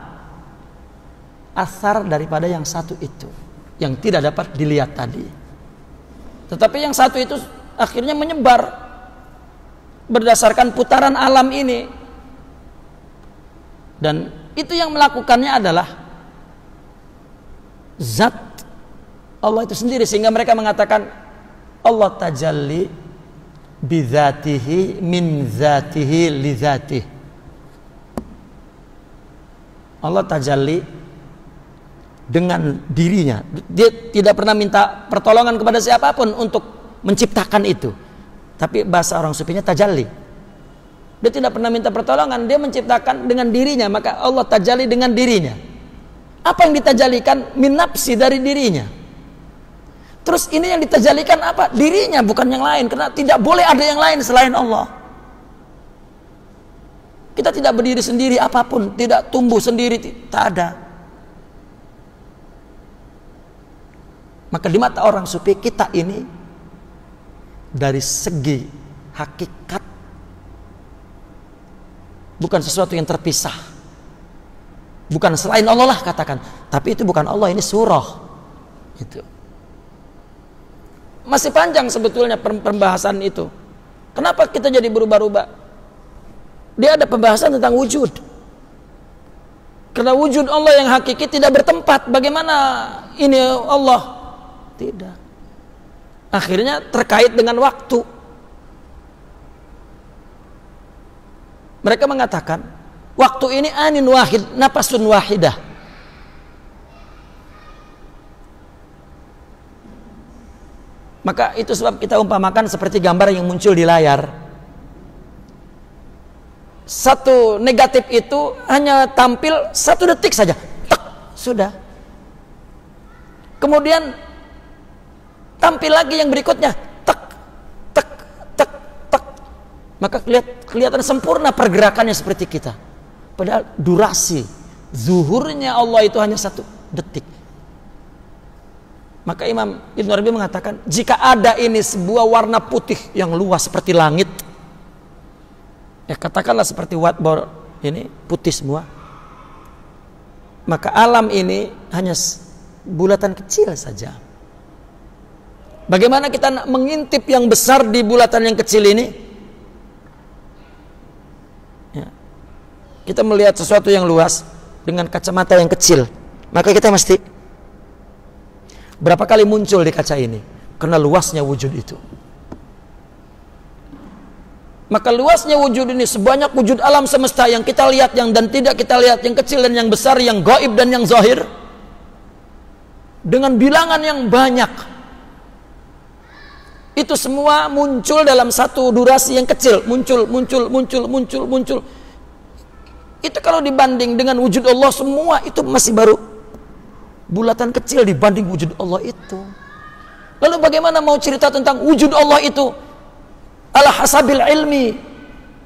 asar daripada yang satu itu yang tidak dapat dilihat tadi. Tetapi yang satu itu akhirnya menyebar berdasarkan putaran alam ini, dan itu yang melakukannya adalah zat Allah itu sendiri, sehingga mereka mengatakan Allah tajalli bidzatihi min dzatihi li dzatihi. Allah tajalli dengan dirinya. Dia tidak pernah minta pertolongan kepada siapapun untuk menciptakan itu. Tapi bahasa orang sufinya tajalli. Dia tidak pernah minta pertolongan, dia menciptakan dengan dirinya, maka Allah tajalli dengan dirinya. Apa yang ditajalikan? Min nafsi, dari dirinya. Terus ini yang ditajalikan apa? Dirinya, bukan yang lain. Karena tidak boleh ada yang lain selain Allah. Kita tidak berdiri sendiri apapun, tidak tumbuh sendiri, tak ada. Maka di mata orang sufi, kita ini dari segi hakikat bukan sesuatu yang terpisah, bukan selain Allah lah katakan. Tapi itu bukan Allah, ini surah. Itu masih panjang sebetulnya pembahasan itu. Kenapa kita jadi berubah-ubah? Dia ada pembahasan tentang wujud. Karena wujud Allah yang hakiki tidak bertempat. Bagaimana ini Allah? Tidak. Akhirnya terkait dengan waktu. Mereka mengatakan waktu ini anin wahid, napasun wahidah. Maka itu sebab kita umpamakan seperti gambar yang muncul di layar. Satu negatif itu hanya tampil 1 detik saja, tek, sudah. Kemudian tampil lagi yang berikutnya, tek, tek, tek, tek. Maka kelihatan sempurna pergerakannya seperti kita. Padahal durasi zuhurnya Allah itu hanya 1 detik. Maka Imam Ibnu Arabi mengatakan, jika ada ini sebuah warna putih yang luas seperti langit, ya katakanlah seperti whiteboard ini putih semua, maka alam ini hanya bulatan kecil saja. Bagaimana kita mengintip yang besar di bulatan yang kecil ini? Ya. Kita melihat sesuatu yang luas dengan kacamata yang kecil, maka kita mesti berapa kali muncul di kaca ini? Karena luasnya wujud itu. Maka luasnya wujud ini sebanyak wujud alam semesta yang kita lihat, yang dan tidak kita lihat, yang kecil dan yang besar, yang gaib dan yang zahir, dengan bilangan yang banyak. Itu semua muncul dalam satu durasi yang kecil, muncul. Itu kalau dibanding dengan wujud Allah semua itu masih baru bulatan kecil dibanding wujud Allah itu. Lalu bagaimana mau cerita tentang wujud Allah itu ala hasabil ilmi?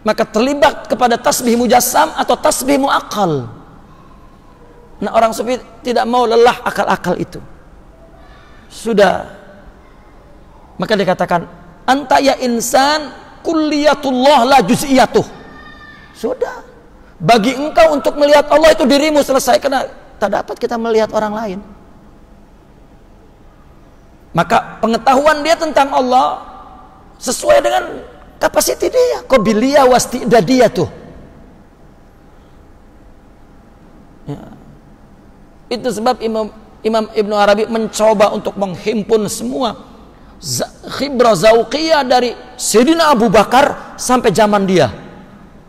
Maka terlibat kepada tasbih mujassam atau tasbih muakkal. Nah, orang sufi tidak mau lelah akal-akal itu. Sudah. Maka dikatakan, anta ya insan kulliyatullah la juz'iyatuh. Sudah. Bagi engkau untuk melihat Allah itu dirimu selesai, karena tak dapat kita melihat orang lain. Maka pengetahuan dia tentang Allah sesuai dengan kapasiti dia, qabiliyah wastidadiyah tuh. Ya. Itu sebab Imam Ibnu Arabi mencoba untuk menghimpun semua khibrah zauqiyah dari Sayyidina Abu Bakar sampai zaman dia.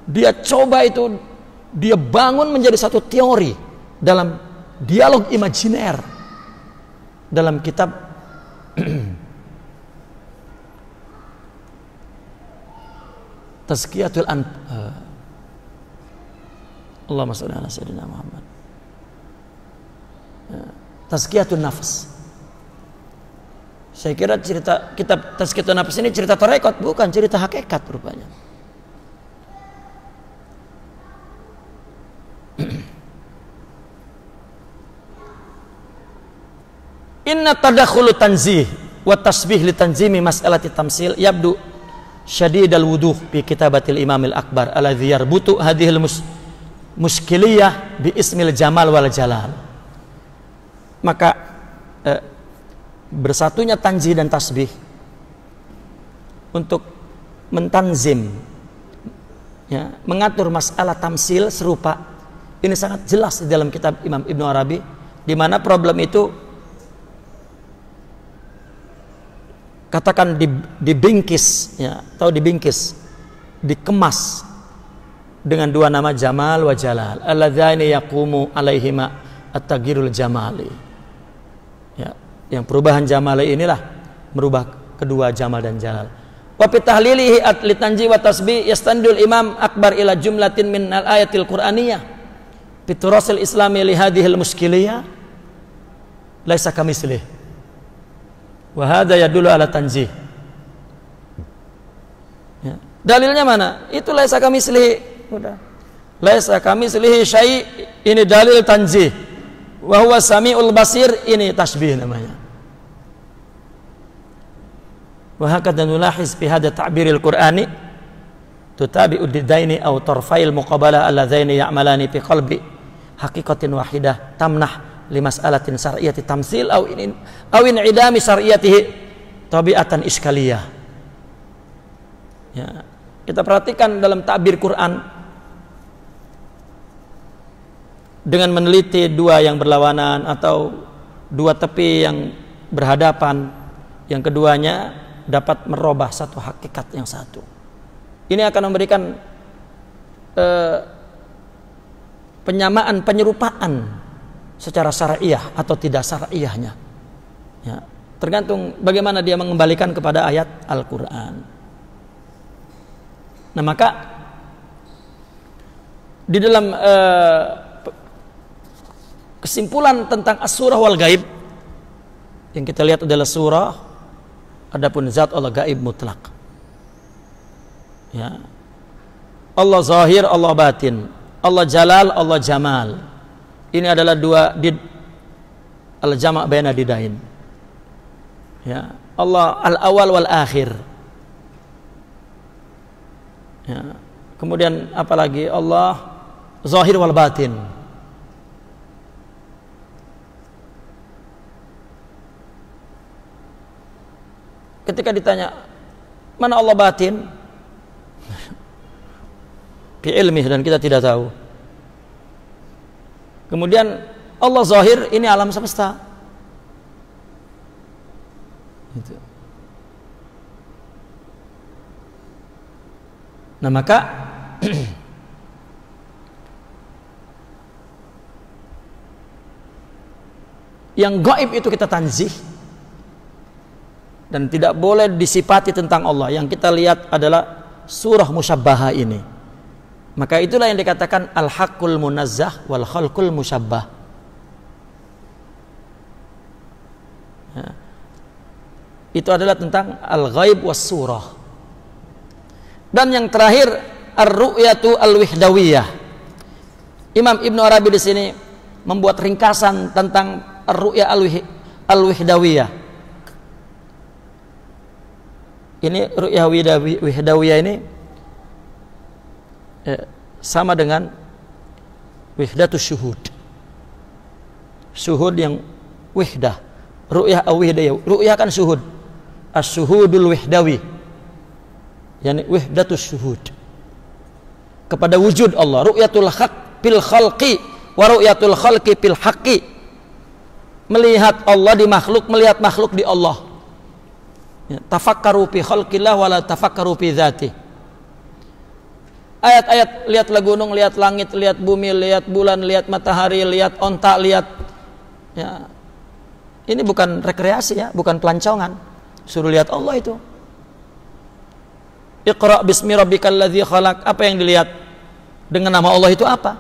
Dia coba itu, dia bangun menjadi satu teori dalam dialog imajiner dalam kitab Tazkiyatul Allahumma shalli ala sayyidina Muhammad, Tazkiyatun Nafs. Saya kira cerita kitab Tazkiyatun Nafs ini cerita tarekat, bukan cerita hakikat rupanya. Inna tadakhulu tanzih wa tasbih li tanzimi mas'alati tamsil yabdu syadidal wuduh bi kitabatil imamil akbar alladhi yarbutu hadhil muskiliyah bi ismil jamal wal jalal. Maka bersatunya tanzih dan tasbih untuk mentanzim, ya, mengatur masalah tamsil serupa, ini sangat jelas di dalam kitab Imam Ibnu Arabi, di mana problem itu katakan dibingkis, ya, atau dibingkis, dikemas dengan dua nama Jamal wa Jalal. Alladzani yaqumu alaihima at-taghyirul jamali. Ya, yang perubahan Jamali inilah merubah kedua Jamal dan Jalal. Wa fi tahlilihi li tanji wa tasbih yastandul Imam Akbar ila jumlatin min al-ayatil Qur'aniyah fi turasil Islami li hadhil muskiliyah laisa kamislih. Wa hadza yadullu ala tanzih. Ya. Dalilnya mana? Itu laisa kamislihi. Udah. Laisa kamislihi syai', ini dalil tanzih. Wa huwa samiul basir, ini tasbih namanya. Wa hakadha nulahiz fi hadha ta'biril qur'ani tutabi'u didaini aw tarfail muqabala alladzaini ya'malani fi qalbi haqiqatin wahidah tamnah limas'alatin syar'iyyati tamsil aw in idami syar'iyyatihi tabi'atan iskaliyah. Ya, kita perhatikan dalam takbir Quran dengan meneliti dua yang berlawanan atau dua tepi yang berhadapan, yang keduanya dapat merubah satu hakikat yang satu. Ini akan memberikan penyamaan, penyerupaan secara syar'iyah atau tidak syar'iyahnya, ya, tergantung bagaimana dia mengembalikan kepada ayat Al-Quran. Nah, maka di dalam kesimpulan tentang as-surah wal gaib yang kita lihat adalah surah, adapun zat Allah gaib mutlak, ya, Allah zahir, Allah batin, Allah jalal, Allah jamal. Ini adalah dua al-jama' baina didain. Ya, Allah al-awwal wal akhir. Ya. Kemudian apalagi Allah zahir wal batin. Ketika ditanya mana Allah batin, fi ilmi, dan kita tidak tahu. Kemudian Allah zahir, ini alam semesta. Gitu. Nah maka yang gaib itu kita tanzih dan tidak boleh disifati tentang Allah. Yang kita lihat adalah surah musyabbahah ini. Maka itulah yang dikatakan al-haqqul munazzah wal khalqul musyabbah. Ya. Itu adalah tentang al-ghaib was surah. Dan yang terakhir ar-ru'yatu al-wihdawiyah. Imam Ibnu Arabi di sini membuat ringkasan tentang ar-ru'ya al-wihdawiyah. Ini ru'yah wihdawiyah ini sama dengan wihdatus syuhud. Syuhud yang wihdah. Ru'yah al-wihdawiyah. Ru'yah kan syuhud. As-syuhudul wihdawi, yani wihdatus syuhud, kepada wujud Allah. Ru'yatul haq fil khalqi wa ru'yatul khalqi fil haqqi. Melihat Allah di makhluk, melihat makhluk di Allah. Ya, tafakkaru fi khalqillah wa la tafakkaru fi dzati. Ayat-ayat lihatlah gunung, lihat langit, lihat bumi, lihat bulan, lihat matahari, lihat onta, lihat, ya. Ini bukan rekreasi, ya, bukan pelancongan. Suruh lihat Allah itu. Iqra bismi rabbikal ladzi khalaq. Apa yang dilihat dengan nama Allah itu apa?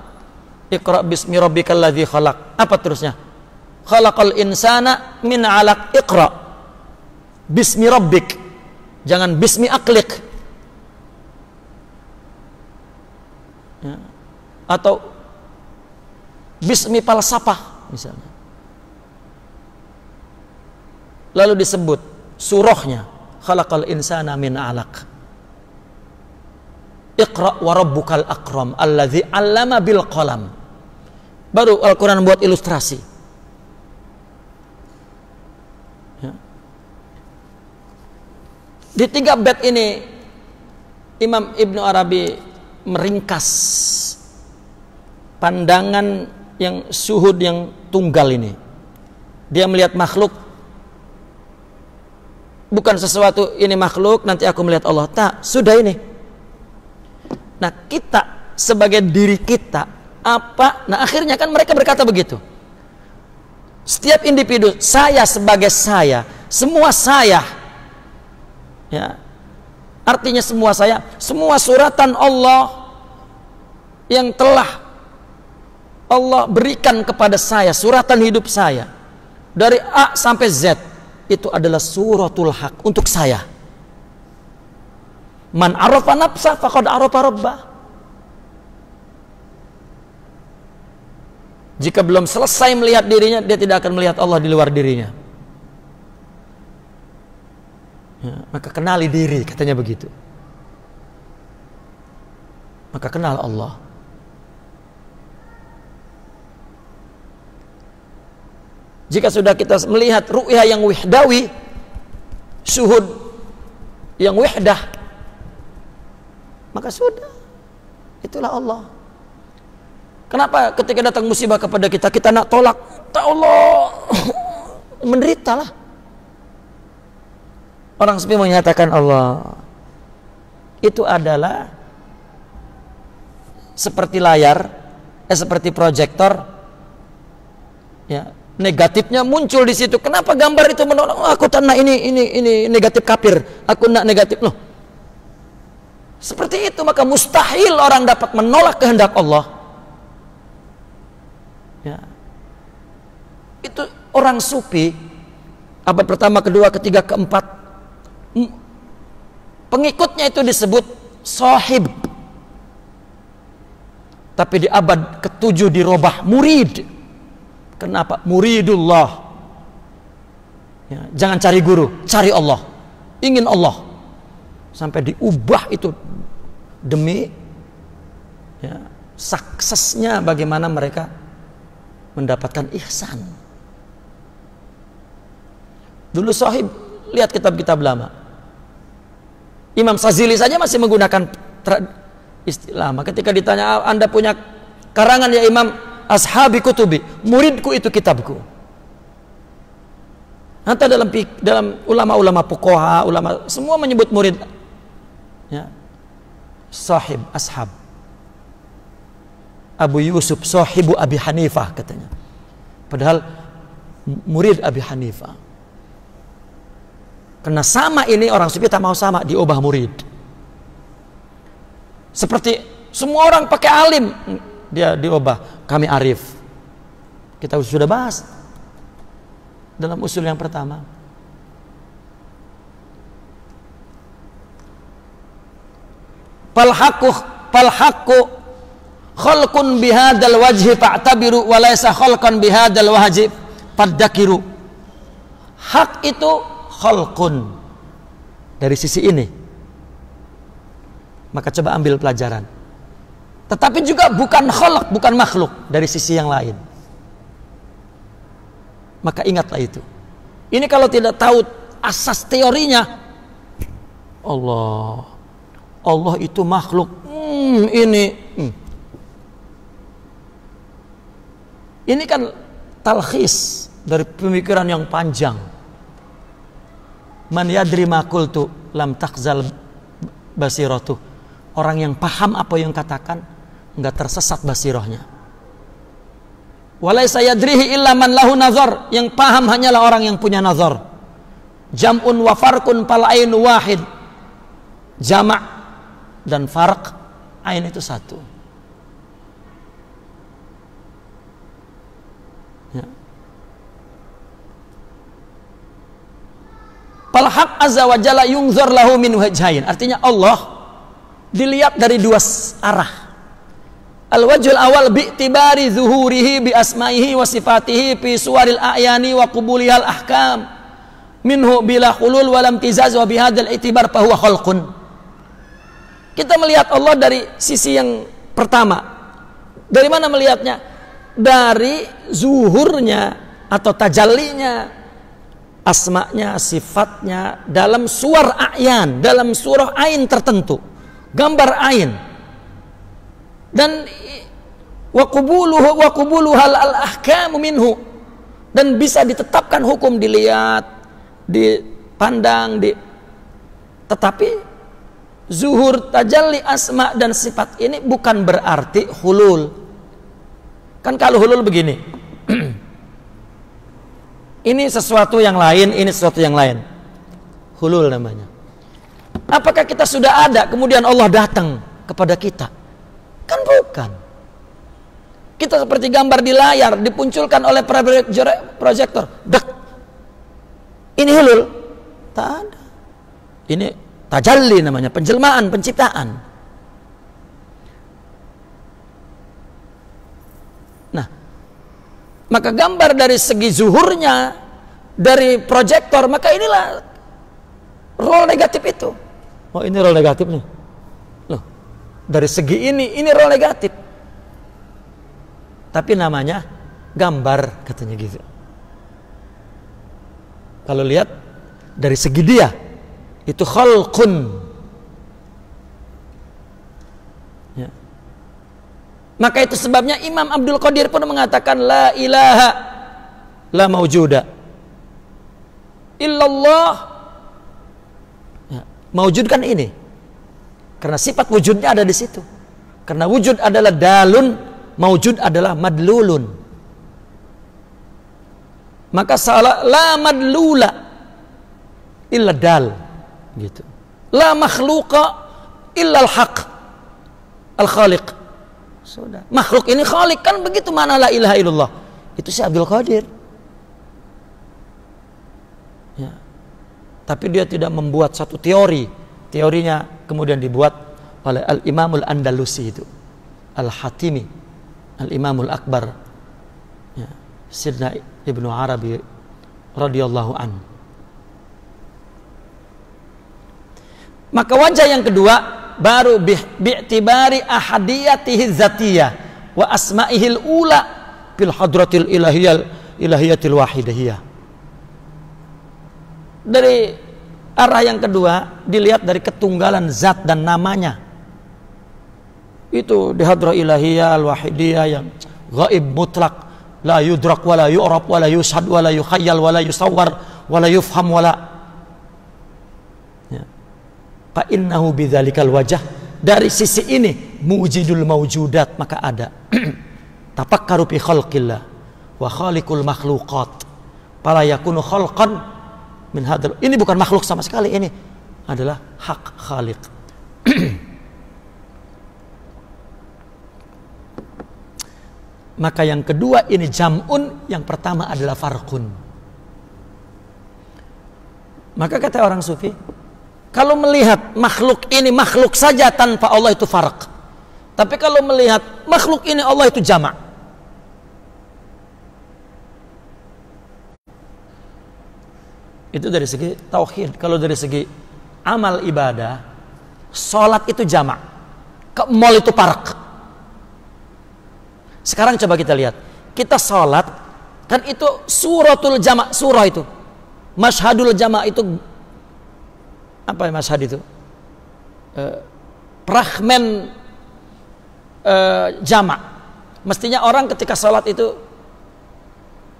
Iqra bismi rabbikal ladzi khalaq. Apa terusnya? Khalaqal insana min 'alaq. Iqra bismi rabbik. Jangan bismi aqlik. Ya. Atau bismi falsafah misalnya. Lalu disebut surahnya khalaqal insana min 'alaq. Iqra wa rabbukal akram alladzi 'allama bil qalam. Baru Al-Qur'an buat ilustrasi. Ya. Di 3 bait ini Imam Ibnu Arabi meringkas pandangan yang syuhud yang tunggal ini. Dia melihat makhluk bukan sesuatu ini makhluk nanti aku melihat Allah. Tak, sudah ini. Nah, kita sebagai diri kita apa? Nah, akhirnya kan mereka berkata begitu. Setiap individu, saya sebagai saya, semua saya. Ya. Artinya semua saya, semua suratan Allah yang telah Allah berikan kepada saya, suratan hidup saya dari A sampai Z, itu adalah suratul haq untuk saya. Man arafa nafsa faqad arafa rabbah. Jika belum selesai melihat dirinya, dia tidak akan melihat Allah di luar dirinya. Ya, maka kenali diri, katanya begitu. Maka kenal Allah. Jika sudah kita melihat ru'yah yang wihdawi, syuhud yang wihdah, maka sudah, itulah Allah. Kenapa ketika datang musibah kepada kita, kita nak tolak? Tak, Allah menderitalah. Orang sepi menyatakan Allah itu adalah seperti layar, seperti proyektor, ya. Negatifnya muncul di situ. Kenapa gambar itu menolak? Oh, aku tak nak ini negatif kafir. Aku nak negatif. Loh. Seperti itu, maka mustahil orang dapat menolak kehendak Allah. Ya. Itu orang sufi abad pertama, kedua, ketiga, keempat. Pengikutnya itu disebut sahib. Tapi di abad ke-7 dirubah murid. Kenapa? Muridullah. Ya, jangan cari guru, cari Allah. Ingin Allah. Sampai diubah itu demi ya, suksesnya bagaimana mereka mendapatkan ihsan. Dulu Sahib, lihat kitab-kitab lama. Imam Sazili saja masih menggunakan istilah lama. Ketika ditanya, Anda punya karangan ya Imam, ashabi kutubi, muridku itu kitabku. Nanti dalam ulama-ulama fuqaha, ulama semua menyebut murid ya, sahib, ashab. Abu Yusuf sahibu Abi Hanifah katanya. Padahal murid Abi Hanifah. Karena sama ini orang sufi tak mau sama, diubah murid. Seperti semua orang pakai alim, dia diubah kami arif. Kita sudah bahas dalam usul yang pertama. Falhaqqu khalqun bihadzal wajhi fa'tabiru wa laysa khalqan bihadzal wajhi faddakiru. Hak itu khalqun dari sisi ini, maka coba ambil pelajaran. Tetapi juga bukan khalq, bukan makhluk dari sisi yang lain. Maka ingatlah itu. Ini kalau tidak tahu asas teorinya, Allah itu makhluk. Ini kan talkhis dari pemikiran yang panjang. Man yadri ma qultu lam takhzal basiratu. Orang yang paham apa yang katakan, enggak tersesat basirahnya. Walaysa yadrihi illa man lahu nazar. Yang paham hanyalah orang yang punya nazar. Jam'un wa farqun fal ainu wahid. Jama' dan farq, ain itu satu. Ya. Fal haq azza wa jalla yunzar lahu min wajhain. Artinya Allah dilihat dari dua arah. Al-wajhul awal bi'tibari zuhurihi bi asma'ihi wa sifatihi fi suwaril a'yani wa qubulihal ahkam minhu bila khulul wa lam tizaz wa bihadzal i'tibar fa huwa khalqun. Kita melihat Allah dari sisi yang pertama. Dari mana melihatnya? Dari zuhurnya atau tajallinya, asma'nya, sifatnya dalam suar a'yan, dalam surah ain tertentu, gambar ain. Dan wa qubuluhal al-ahkamu minhu, dan bisa ditetapkan hukum, dilihat, dipandang, tetapi zuhur, tajalli, asma dan sifat ini bukan berarti hulul. Kan kalau hulul begini, ini sesuatu yang lain, ini sesuatu yang lain, hulul namanya. Apakah kita sudah ada kemudian Allah datang kepada kita? Kan bukan. Kita seperti gambar di layar, dipunculkan oleh proyektor, dek. Ini hulul? Tak ada. Ini tajalli namanya, penjelmaan, penciptaan. Nah, maka gambar dari segi zuhurnya, dari proyektor, maka inilah role negatif itu. Oh, ini role negatif nih. Loh, dari segi ini role negatif. Tapi namanya gambar, katanya gitu. Kalau lihat dari segi dia, itu khalqun. Ya. Maka itu sebabnya Imam Abdul Qadir pun mengatakan la ilaha la maujuda illallah. Ya. Maujud kan ini. Karena sifat wujudnya ada di situ. Karena wujud adalah dalun, maujud adalah madlulun. Maka salah la madlula illa dal. Gitu. La makhluqa illa al-haq al-khaliq. Sudah. Makhluk ini khaliq, kan begitu mana la ilaha illallah. Itu si Abdul Qadir. Ya. Tapi dia tidak membuat satu teori. Teorinya kemudian dibuat oleh Al-Imamul Andalusi itu, Al-Hatimi, Al-Imamul Akbar, ya, Sidna Ibnu Arabi radhiyallahu an. Maka wajah yang kedua baru bi'tibari ahadiyatihi dzatiyah wa asma'ihil ula fil hadratil ilahiyatil wahidiyah. Dari arah yang kedua dilihat dari ketunggalan zat dan namanya. Itu di hadrah ilahiyah al-wahidiyah yang ghaib mutlak, la yudrak wa la yu'rab wa la yushad wa la yukhayyal wa la yusawwar wa la yufham wa la. Fa innahu bidzalikal wajah, dari sisi ini mujidul mawjudat, maka ada. Tafakkaru fi khalqillah wa khaliqul makhluqat fala yakunu khalqan min hadzal. Ini bukan makhluk sama sekali, ini adalah hak khaliq. Maka yang kedua ini jam'un, yang pertama adalah farqun. Maka kata orang sufi, kalau melihat makhluk ini makhluk saja tanpa Allah itu farq. Tapi kalau melihat makhluk ini Allah itu jama'. Itu dari segi tauhid. Kalau dari segi amal ibadah, sholat itu jama', ke mall itu farq. Sekarang coba kita lihat, kita sholat kan itu suratul jama', surah itu masyhadul jama' itu apa ya masyhad itu? Fragmen jama'. Mestinya orang ketika sholat itu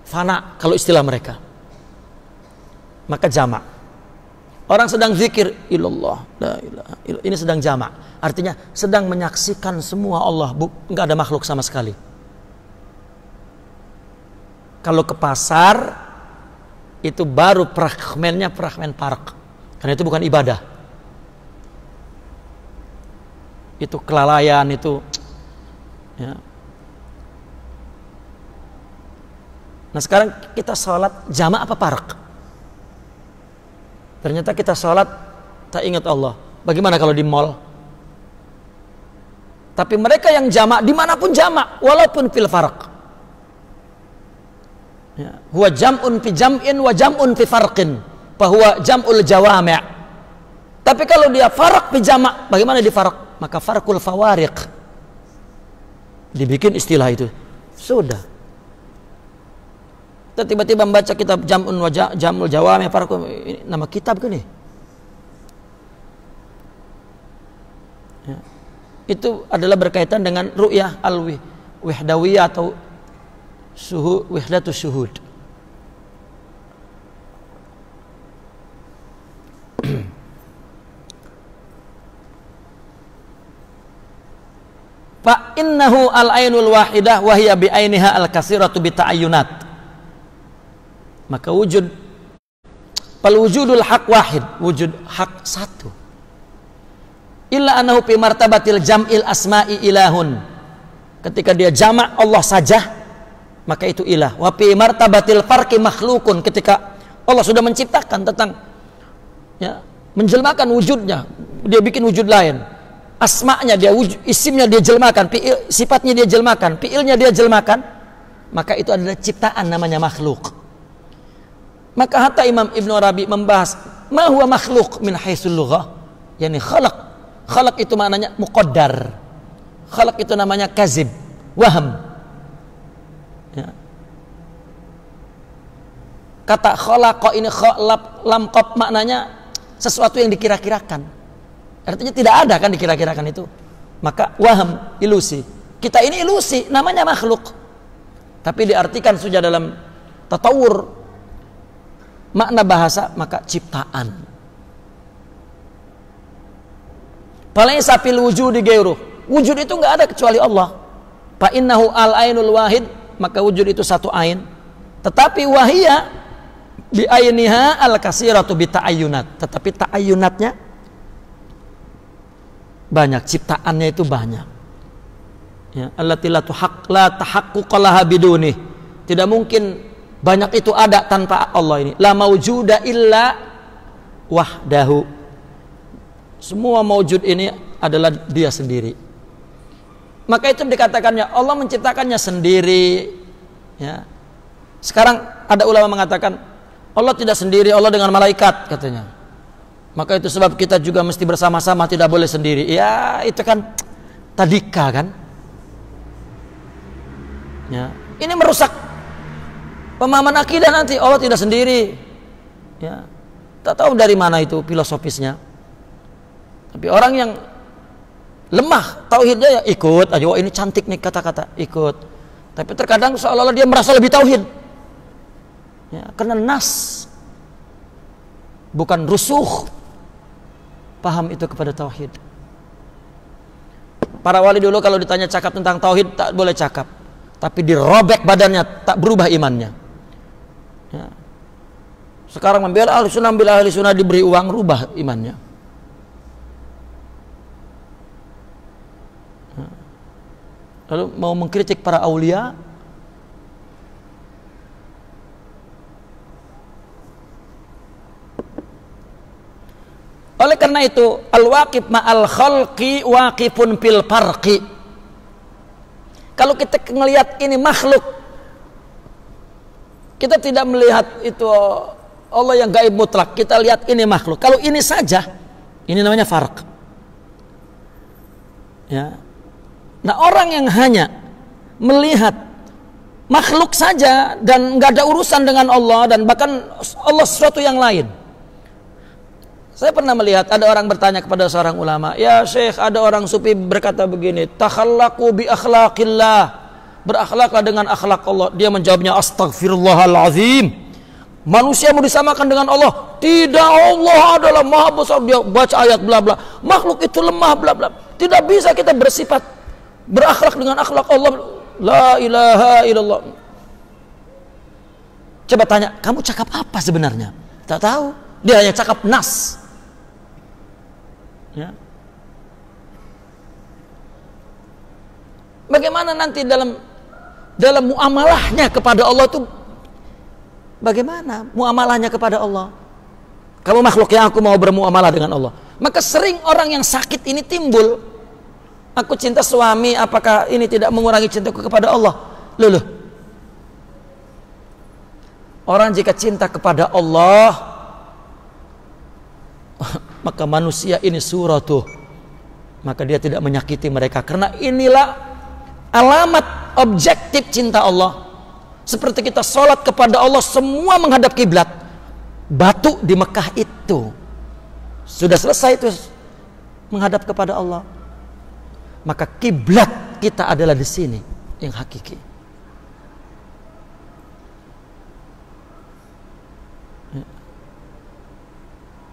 fana kalau istilah mereka, maka jama'. Orang sedang zikir ilallah, la ilaha illallah, ini sedang jama', artinya sedang menyaksikan semua Allah, enggak ada makhluk sama sekali. Kalau ke pasar itu baru fragmennya fragmen park, karena itu bukan ibadah, itu kelalaian itu ya. Nah sekarang kita sholat jama' apa park? Ternyata kita sholat tak ingat Allah. Bagaimana kalau di mall? Tapi mereka yang jama' dimanapun jama', walaupun fil farq. Ya. Huwa jam'un fi jam'in wa jam'un fi farqin, bahwa jam'ul jawami'. Tapi kalau dia farq fi jama', bagaimana di farq? Maka farqul fawariq. Dibikin istilah itu. Sudah. Kita tiba-tiba membaca kitab jam'un wa jam'ul jawami', farq, nama kitab kan nih. Ya. Itu adalah berkaitan dengan ru'yah al-wihdawiyah atau wahdatus syuhud. Fa innahu al-ainul wahidah wa hiya bi ainiha al-katsiratu bi ta'ayyunat. Maka wujud wujudul haq wahid, wujud hak satu. Illa annahu fi martabatil jam'il asma'i ilahun. Ketika dia jamak Allah saja, maka itu ilah. Wa fi martabatil farqi makhlukun, ketika Allah sudah menciptakan tentang ya, menjelmakan wujudnya, dia bikin wujud lain. Asma'nya dia isimnya dia jelmakan, sifatnya dia jelmakan, fiilnya dia jelmakan, maka itu adalah ciptaan, namanya makhluk. Maka hatta Imam Ibn Arabi membahas ma huwa makhluk min haitsul lughah, yakni khalaq. Khalaq itu maknanya muqaddar. Khalaq itu namanya kazib, waham. Ya. Kata khalaqa ini lam qaf maknanya sesuatu yang dikira-kirakan. Artinya tidak ada kan dikira-kirakan itu. Maka waham, ilusi. Kita ini ilusi, namanya makhluk. Tapi diartikan sudah dalam tatawur makna bahasa, maka ciptaan. Falaisa fil wujudi ghairuh. Wujud itu enggak ada kecuali Allah. Fa innahu al-ainul wahid, maka wujud itu satu ain. Tetapi wahia bi ainiha al-katsiratu bi ta'ayyunat. Tetapi ta'ayyunatnya banyak, ciptaannya itu banyak. Ya, allati la tahaqquqa laha biduni. Tidak mungkin banyak itu ada tanpa Allah ini. La maujuda illa wahdahu. Semua maujud ini adalah dia sendiri. Maka itu dikatakannya Allah menciptakannya sendiri. Ya. Sekarang ada ulama mengatakan Allah tidak sendiri, Allah dengan malaikat katanya. Maka itu sebab kita juga mesti bersama-sama, tidak boleh sendiri. Ya, itu kan tadika kan. Ya, ini merusak pemahaman akidah nanti. Allah tidak sendiri. Ya, tak tahu dari mana itu filosofisnya. Tapi orang yang lemah tauhidnya ya ikut aja. Wah, ini cantik nih kata-kata, ikut. Tapi terkadang seolah-olah dia merasa lebih tauhid. Ya, karena nas, bukan rusuh paham itu kepada tauhid. Para wali dulu kalau ditanya cakap tentang tauhid tak boleh cakap, tapi dirobek badannya, tak berubah imannya. Ya. Sekarang membela ahli sunnah, diberi uang, rubah imannya. Ya. Lalu mau mengkritik para aulia, oleh karena itu al-waqif ma'al khalqi waqifun fil farqi. Kalau kita melihat ini makhluk, kita tidak melihat itu Allah yang gaib mutlak, kita lihat ini makhluk. Kalau ini saja, ini namanya farq. Ya. Nah, orang yang hanya melihat makhluk saja dan nggak ada urusan dengan Allah dan bahkan Allah sesuatu yang lain. Saya pernah melihat ada orang bertanya kepada seorang ulama, "Ya Syekh, ada orang sufi berkata begini, takhallaqu bi akhlaqillah, berakhlaklah dengan akhlak Allah." Dia menjawabnya, "Astaghfirullahalazim. Manusia mau disamakan dengan Allah? Tidak, Allah adalah Maha Besar." Dia baca ayat bla bla. Makhluk itu lemah bla bla. Tidak bisa kita bersifat berakhlak dengan akhlak Allah. La ilaha illallah. Coba tanya, kamu cakap apa sebenarnya? Tak tahu. Dia hanya cakap nas. Ya. Bagaimana nanti dalam muamalahnya kepada Allah itu, bagaimana muamalahnya kepada Allah? Kamu makhluk yang aku mau bermuamalah dengan Allah. Maka sering orang yang sakit ini timbul. Aku cinta suami, apakah ini tidak mengurangi cintaku kepada Allah? Loh. Orang jika cinta kepada Allah, maka manusia ini suratuh, maka dia tidak menyakiti mereka, karena inilah alamat objektif cinta Allah. Seperti kita sholat kepada Allah, semua menghadap kiblat. Batu di Mekah itu sudah selesai itu menghadap kepada Allah, maka kiblat kita adalah di sini yang hakiki.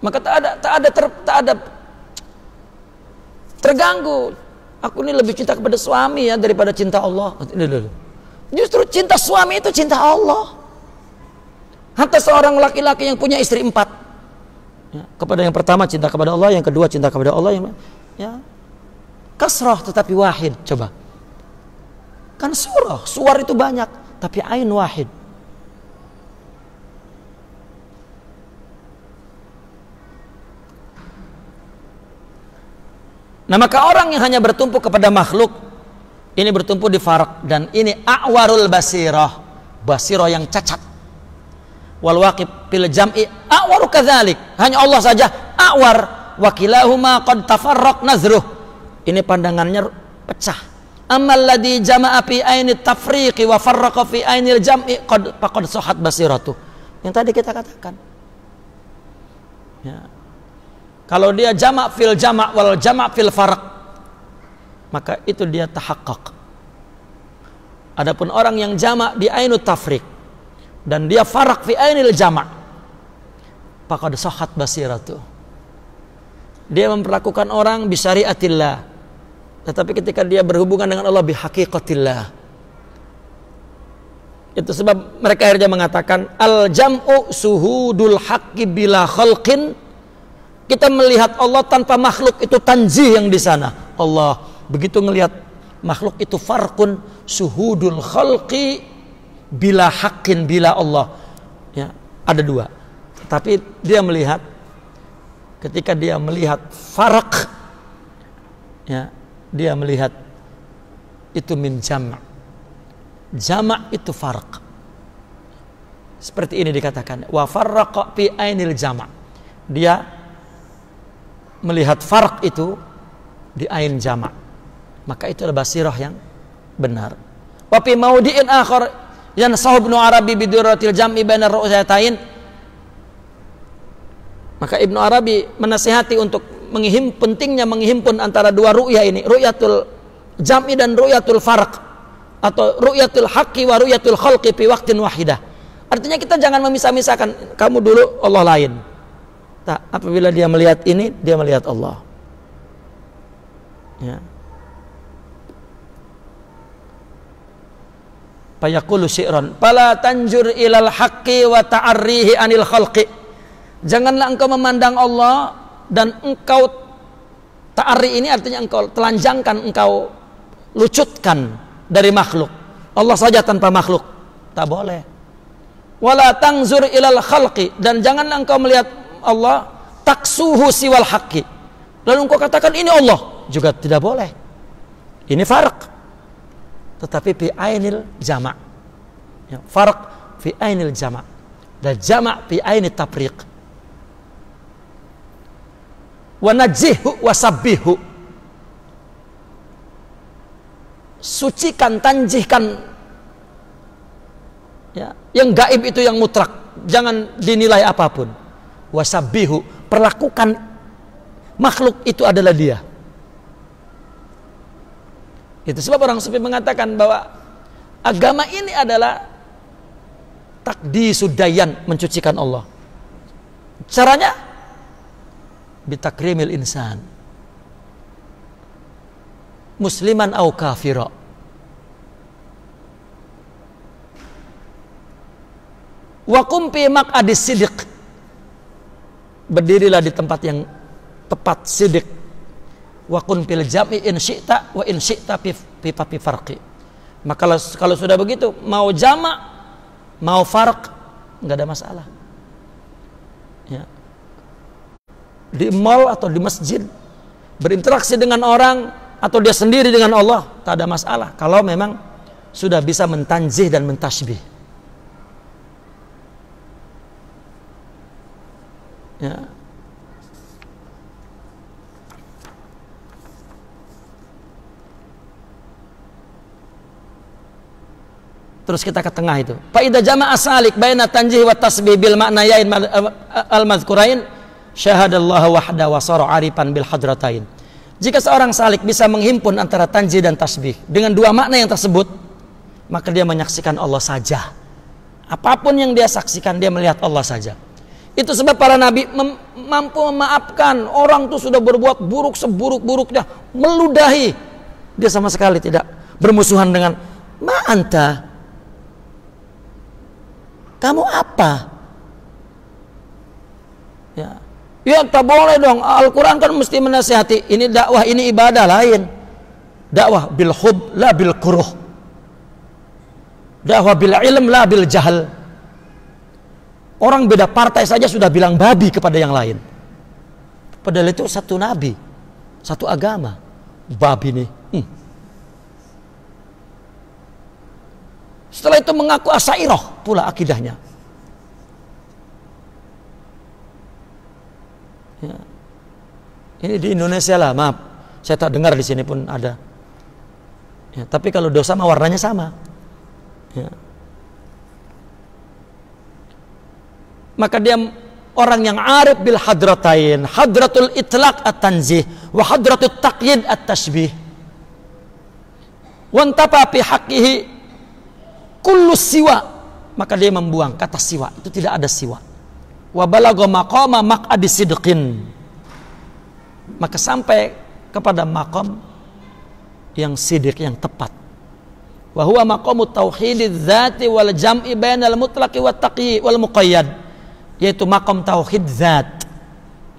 Maka tak ada terganggu. Aku ini lebih cinta kepada suami ya daripada cinta Allah. Justru cinta suami itu cinta Allah. Hatta seorang laki-laki yang punya istri 4, ya, kepada yang pertama cinta kepada Allah, yang kedua cinta kepada Allah, ya kasrah tetapi wahid. Coba, kan suar itu banyak, tapi ain wahid. Nah, maka orang yang hanya bertumpu kepada makhluk, ini bertumpu di farq, dan ini a'warul basirah, basirah yang cacat. Wal waqif fil jam'i a'waru kadzalik, hanya Allah saja a'war, wa kilahuma qad tafarraq nazruh. Ini pandangannya pecah. Amal ladzi jama'a fi aini tafriqi wa farraqa fi ainil jam'i qad sahhat basiratuh. Yang tadi kita katakan. Ya. Kalau dia jamak fil jamak wal jamak fil farq, maka itu dia tahaqqaq. Adapun orang yang jamak di ainut tafriq dan dia farq fi ainil jamak, faqad sahhat basiratuh. Dia memperlakukan orang bisyariatillah, tetapi ketika dia berhubungan dengan Allah bihaqiqatillah. Itu sebab mereka akhirnya mengatakan al jam'u suhudul haqqi bila khalqin. Kita melihat Allah tanpa makhluk, itu tanzih yang di sana. Allah begitu melihat makhluk itu farqun suhudul khalqi bila haqqin bila Allah. Ya, ada dua. Tapi dia melihat, ketika dia melihat farq, ya, dia melihat itu min jama'. Jama' itu farq. Seperti ini dikatakan, wa farraqa fi ainil jama'. Dia melihat farq itu di ain jamak, maka itu adalah basirah yang benar. Wa fi maudi'in akhar yansahu Ibnu Arabi bidurratil jam'i baina ru'yatain, maka Ibnu Arabi menasihati untuk pentingnya menghimpun antara dua ru'yah ini, ru'yatul jam'i dan ru'yatul farq, atau ru'yatul haqqi wa ru'yatul khalqi fi waqtin wahidah. Artinya kita jangan memisah-misahkan, kamu dulu Allah lain. Tak, apabila dia melihat ini, dia melihat Allah. Ya. Fayaqulu syi'ran fala tanjur ilal haqqi wa ta'arrihi anil khalqi. Janganlah engkau memandang Allah dan engkau ta'arri ini artinya engkau telanjangkan, engkau lucutkan dari makhluk. Allah saja tanpa makhluk, tak boleh. Wala tangzur ilal khalqi, dan janganlah engkau melihat Allah taksuhu siwal haqqi, lalu engkau katakan ini Allah, juga tidak boleh. Ini farq, tetapi fi ainil jama', ya, farq fi ainil jama', dan jama' fi ainit tafriq. Wa najjihu wa sabbihu, sucikan, tanjihkan, ya, yang gaib itu yang mutlak, jangan dinilai apapun. Wasabbihu, perlakukan makhluk itu adalah dia. Itu sebab orang sufi mengatakan bahwa agama ini adalah taqdisud dayan, mencucikan Allah. Caranya bitakrimil insan, musliman au kafira. Wa qum fi maq'adis sidq, berdirilah di tempat yang tepat, sidik. Wa kun fil jam'i in syi'ta wa in syi'ta fi farqi. Maka kalau sudah begitu, mau jama' mau farq, enggak ada masalah. Ya. Di mall atau di masjid, berinteraksi dengan orang atau dia sendiri dengan Allah, tak ada masalah kalau memang sudah bisa mentanzih dan mentasbih. Ya. Terus kita ke tengah itu. Fa idza jama'a salik baina tanjih wa tasbih bil ma'nayain al-mazkurain syahadallaha wahda wa sara 'arifan bil hadratain. Jika seorang salik bisa menghimpun antara tanjih dan tasbih dengan dua makna yang tersebut, maka dia menyaksikan Allah saja. Apapun yang dia saksikan, dia melihat Allah saja. Itu sebab para nabi mampu memaafkan orang tuh sudah berbuat buruk seburuk-buruknya, meludahi, dia sama sekali tidak bermusuhan dengan anta, kamu apa? Ya tak boleh dong. Al-Quran kan mesti menasihati. Ini dakwah, ini ibadah lain. Dakwah bil hub la bil kuruh, dakwah bil ilm la bil jahal. Orang beda partai saja sudah bilang babi kepada yang lain, padahal itu satu nabi, satu agama. Babi nih. Setelah itu mengaku Asy'ariyah pula akidahnya. Ya. Ini di Indonesia lah, maaf, saya tak dengar di sini pun ada. Ya, tapi kalau dosa mah warnanya sama. Ya. Maka dia orang yang arif bil hadratain, hadratul itlaq at-tanzih wa hadratul taqyid at-tashbih. Wa antapa fi haqqihi kullu siwa, maka dia membuang kata siwa, itu tidak ada siwa. Wa balagha maqama maq'adi sidqin, maka sampai kepada maqam yang sidik, yang tepat. Wa huwa maqamut tauhidiz dzati wal jam'i bainal mutlaqi wat taqyi wal muqayyad, yaitu maqam tauhid zat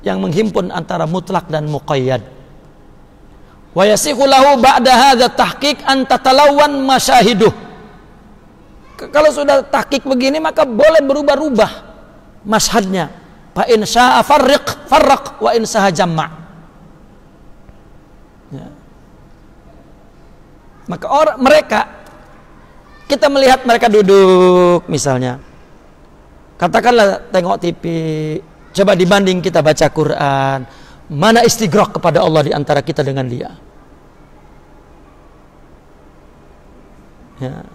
yang menghimpun antara mutlak dan muqayyad. Wa yasihu lahu ba'da hadza tahqiq an tatalawwan masyahiduh. Kalau sudah tahqiq begini maka boleh berubah-ubah mashhadnya. Fa in syaa farraq wa in syaa jamma'. Ya. Maka mereka, kita melihat mereka duduk misalnya, katakanlah tengok TV, coba dibanding kita baca Quran, mana istighraq kepada Allah di antara kita dengan dia. Ya.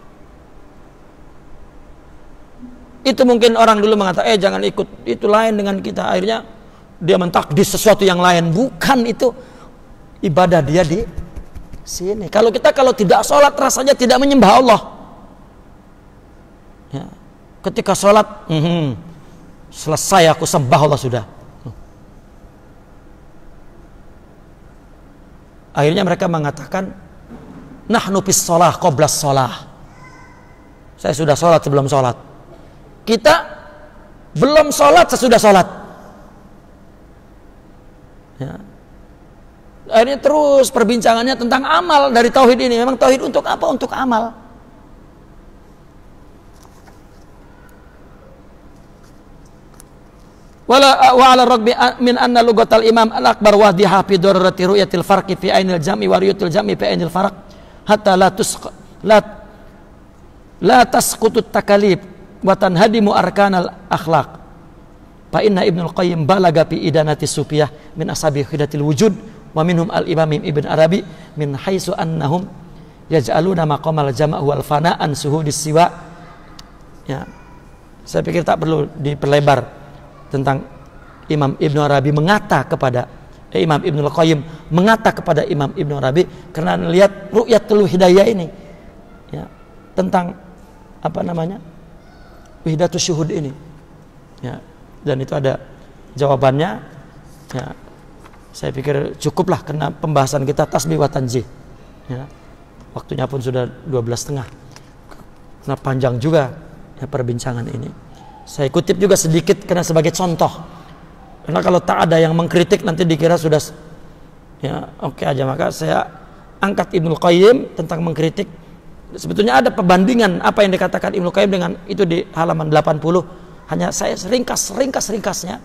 Itu mungkin orang dulu mengatakan, jangan ikut, itu lain dengan kita. Akhirnya dia mentakdis sesuatu yang lain. Bukan, itu ibadah dia di sini. Kalau kita tidak sholat rasanya tidak menyembah Allah. Ya. Ketika sholat, selesai aku sembah Allah sudah. Akhirnya mereka mengatakan, nahnu fis shalah qabla shalah. Saya sudah sholat sebelum sholat. Kita belum sholat sesudah sholat. Ya. Akhirnya terus perbincangannya tentang amal dari tauhid ini. Memang tauhid untuk apa? Untuk amal. Wa ala ragbi min anna lugatal imam al-akbar wadiha fi darurati ru'yatil farqi fi ainil jam'i wa ru'yatil jam'i fi ainil farq hatta la tasqutut takalif wa tanhadimu arkanal akhlaq. Fa inna Ibnul Qayyim balaga fi idanati sufiyah min ashabi khidatil wujud wa minhum al-imam Ibn Arabi min haitsu annahum yaj'aluna maqamal jama' wal fana'an suhudis siwa. Ya. Saya pikir tak perlu diperlebar tentang Imam Ibn Arabi mengata kepada Imam Ibnul Qayyim mengata kepada Imam Ibn Arabi karena melihat ru'yatul hidayah ini. Ya. Tentang apa namanya? Wahdatus syuhud ini. Ya. Dan itu ada jawabannya. Ya. Saya pikir cukuplah karena pembahasan kita tasbih wa tanzih. Ya. Waktunya pun sudah 12.30. Karena panjang juga ya perbincangan ini. Saya kutip juga sedikit karena sebagai contoh. Karena kalau tak ada yang mengkritik nanti dikira sudah ya oke aja, maka saya angkat Ibnul Qayyim tentang mengkritik. Sebetulnya ada perbandingan apa yang dikatakan Ibnul Qayyim dengan itu di halaman 80. Hanya saya ringkas-ringkasnya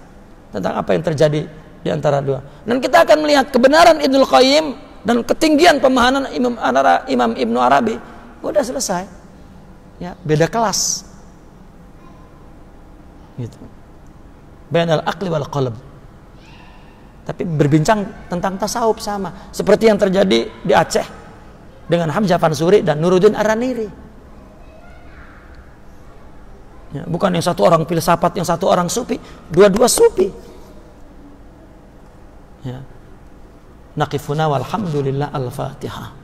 tentang apa yang terjadi di antara dua. Dan kita akan melihat kebenaran Ibnul Qayyim dan ketinggian pemahaman Imam Ibn Arabi. Udah selesai. Ya, beda kelas. Gitu. Bainal aqli wal qalb. Tapi berbincang tentang tasawuf sama seperti yang terjadi di Aceh dengan Hamzah Fansuri dan Nuruddin Araniri. Ya, bukan yang satu orang filsafat, yang satu orang sufi, dua-dua sufi. Ya. Naqifuna walhamdulillah al-Fatihah.